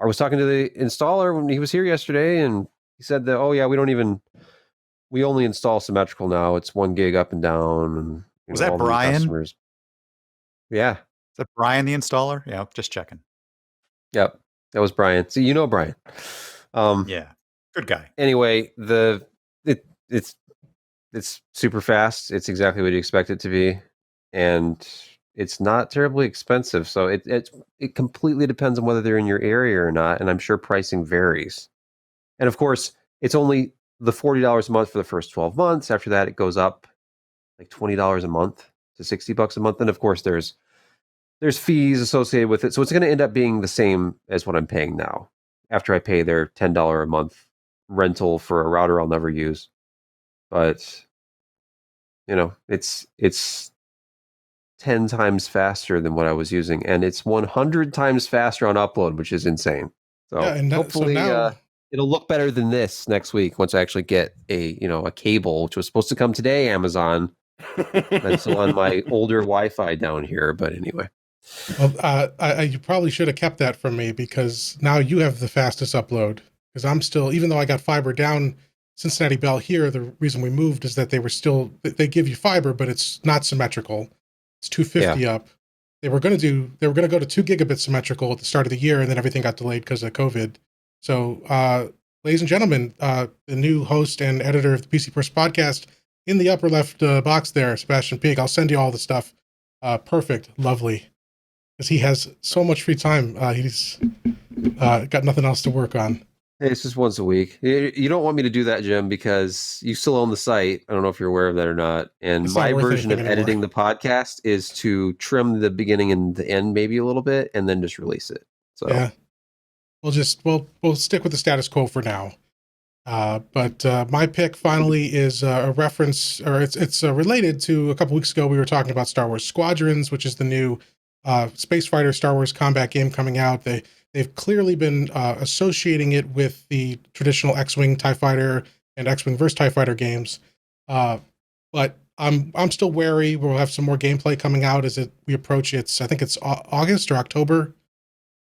I was talking to the installer when he was here yesterday, and he said that, oh yeah, we only install symmetrical now. It's 1 gig up and down. And was that Brian? Customers. Yeah. Is that Brian, the installer? Yeah, just checking. Yep. That was Brian. So Brian. Yeah. Good guy. Anyway, it's super fast. It's exactly what you expect it to be. And it's not terribly expensive. So it completely depends on whether they're in your area or not. And I'm sure pricing varies. And of course, it's only the $40 a month for the first 12 months. After that, it goes up like $20 a month to $60 a month. And of course, there's fees associated with it. So it's going to end up being the same as what I'm paying now after I pay their $10 a month rental for a router I'll never use. But, it's 10 times faster than what I was using. And it's 100 times faster on upload, which is insane. So hopefully it'll look better than this next week once I actually get a cable, which was supposed to come today, Amazon. That's still on my older Wi-Fi down here, but anyway. Well, you probably should have kept that from me because now you have the fastest upload. Because I'm still, even though I got fiber down Cincinnati Bell here, the reason we moved is that they give you fiber, but it's not symmetrical. It's 250 up. They were going to go to 2 gigabit symmetrical at the start of the year, and then everything got delayed because of COVID. So, ladies and gentlemen, the new host and editor of the PC First podcast in the upper left box there, Sebastian Pig. I'll send you all the stuff. Perfect, lovely, because he has so much free time. He's got nothing else to work on. Hey, it's just once a week. You don't want me to do that, Jim, because you still own the site. I don't know if you're aware of that or not. And It's not my worth version of anything anymore. editing the podcast is to trim the beginning and the end maybe a little bit, and then just release it. So Yeah, we'll stick with the status quo for now. But my pick finally is a reference, or it's related to a couple weeks ago. We were talking about Star Wars Squadrons, which is the new space fighter Star Wars combat game coming out. They've clearly been associating it with the traditional X-Wing TIE Fighter and X-Wing vs. TIE Fighter games. But I'm still wary. We'll have some more gameplay coming out as we approach I think it's August or October.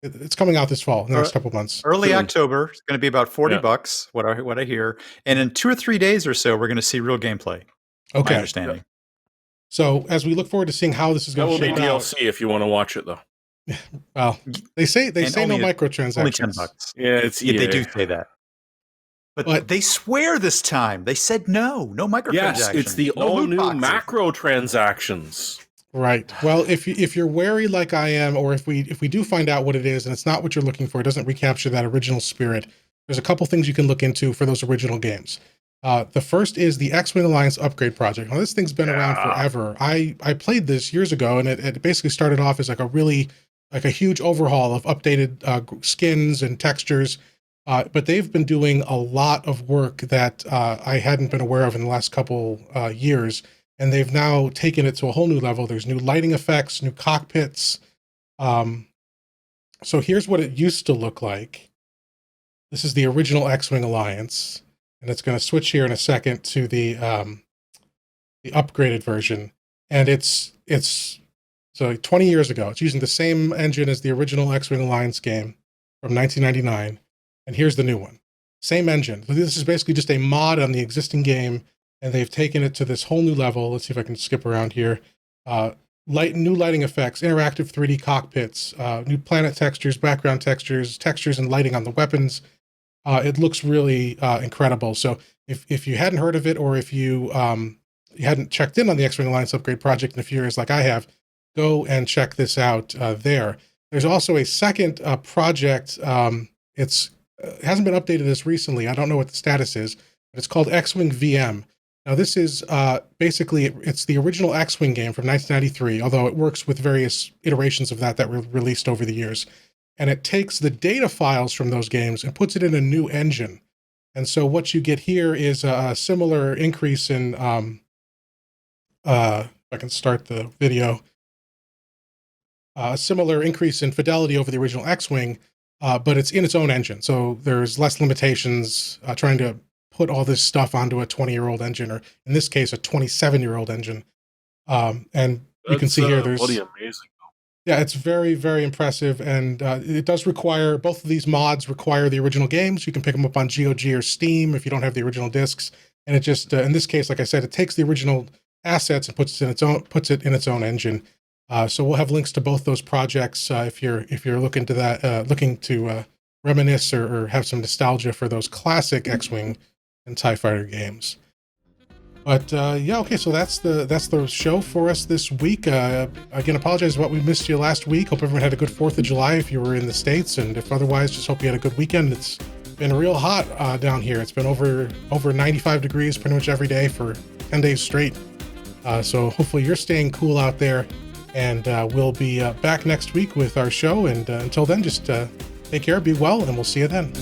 It's coming out this fall, in the next couple months. Early Soon. October. It's going to be about $40. Yeah. What I hear, and in 2 or 3 days or so, we're going to see real gameplay. My Okay. understanding. So as we look forward to seeing how this is That going will to be shape out. DLC if you want to watch it, though. Well, they say no only microtransactions. Only $10. Yeah, it's Yeah, EA. they do say that. But they swear this time. They said no microtransactions. Yes, it's the no loot all-new boxes. macro transactions. Right. Well, if you're wary like I am, or if we do find out what it is and it's not what you're looking for, it doesn't recapture that original spirit, there's a couple things you can look into for those original games. The first is the X-Wing Alliance upgrade project. Now, this thing's been around forever. I played this years ago, and it basically started off as like a huge overhaul of updated skins and textures. But they've been doing a lot of work that I hadn't been aware of in the last couple years. And they've now taken it to a whole new level. There's new lighting effects, new cockpits. So here's what it used to look like. This is the original X-Wing Alliance. And it's going to switch here in a second to the upgraded version. And it's so 20 years ago. It's using the same engine as the original X-Wing Alliance game from 1999. And here's the new one. Same engine. So this is basically just a mod on the existing game, and they've taken it to this whole new level. Let's see if I can skip around here. New lighting effects, interactive 3D cockpits, new planet textures, background textures and lighting on the weapons. It looks really incredible. So if you hadn't heard of it, or if you hadn't checked in on the X-Wing Alliance upgrade project in a few years like I have, go and check this out there. There's also a second project. It hasn't been updated as recently. I don't know what the status is, but it's called X-Wing VM. Now, this is basically, it's the original X-Wing game from 1993, although it works with various iterations of that were released over the years. And it takes the data files from those games and puts it in a new engine. And so what you get here is a similar increase in, if I can start the video, a similar increase in fidelity over the original X-Wing, but it's in its own engine. So there's less limitations trying to put all this stuff onto a 20-year-old engine, or in this case, a 27-year-old engine. And you can see here, there's bloody amazing. Yeah, it's very, very impressive. And it does require, both of these mods require the original games. You can pick them up on GOG or Steam if you don't have the original discs. And it just, in this case, like I said, it takes the original assets and puts it in its own engine. So we'll have links to both those projects if you're looking to reminisce or have some nostalgia for those classic X-Wing and TIE Fighter games. But okay, so that's the show for us this week. Again, apologize about we missed you last week. Hope everyone had a good 4th of July if you were in the States, and if otherwise, just hope you had a good weekend. It's been real hot down here. It's been over 95 degrees pretty much every day for 10 days straight. So hopefully you're staying cool out there, and we'll be back next week with our show. And until then, just take care, be well, and we'll see you then.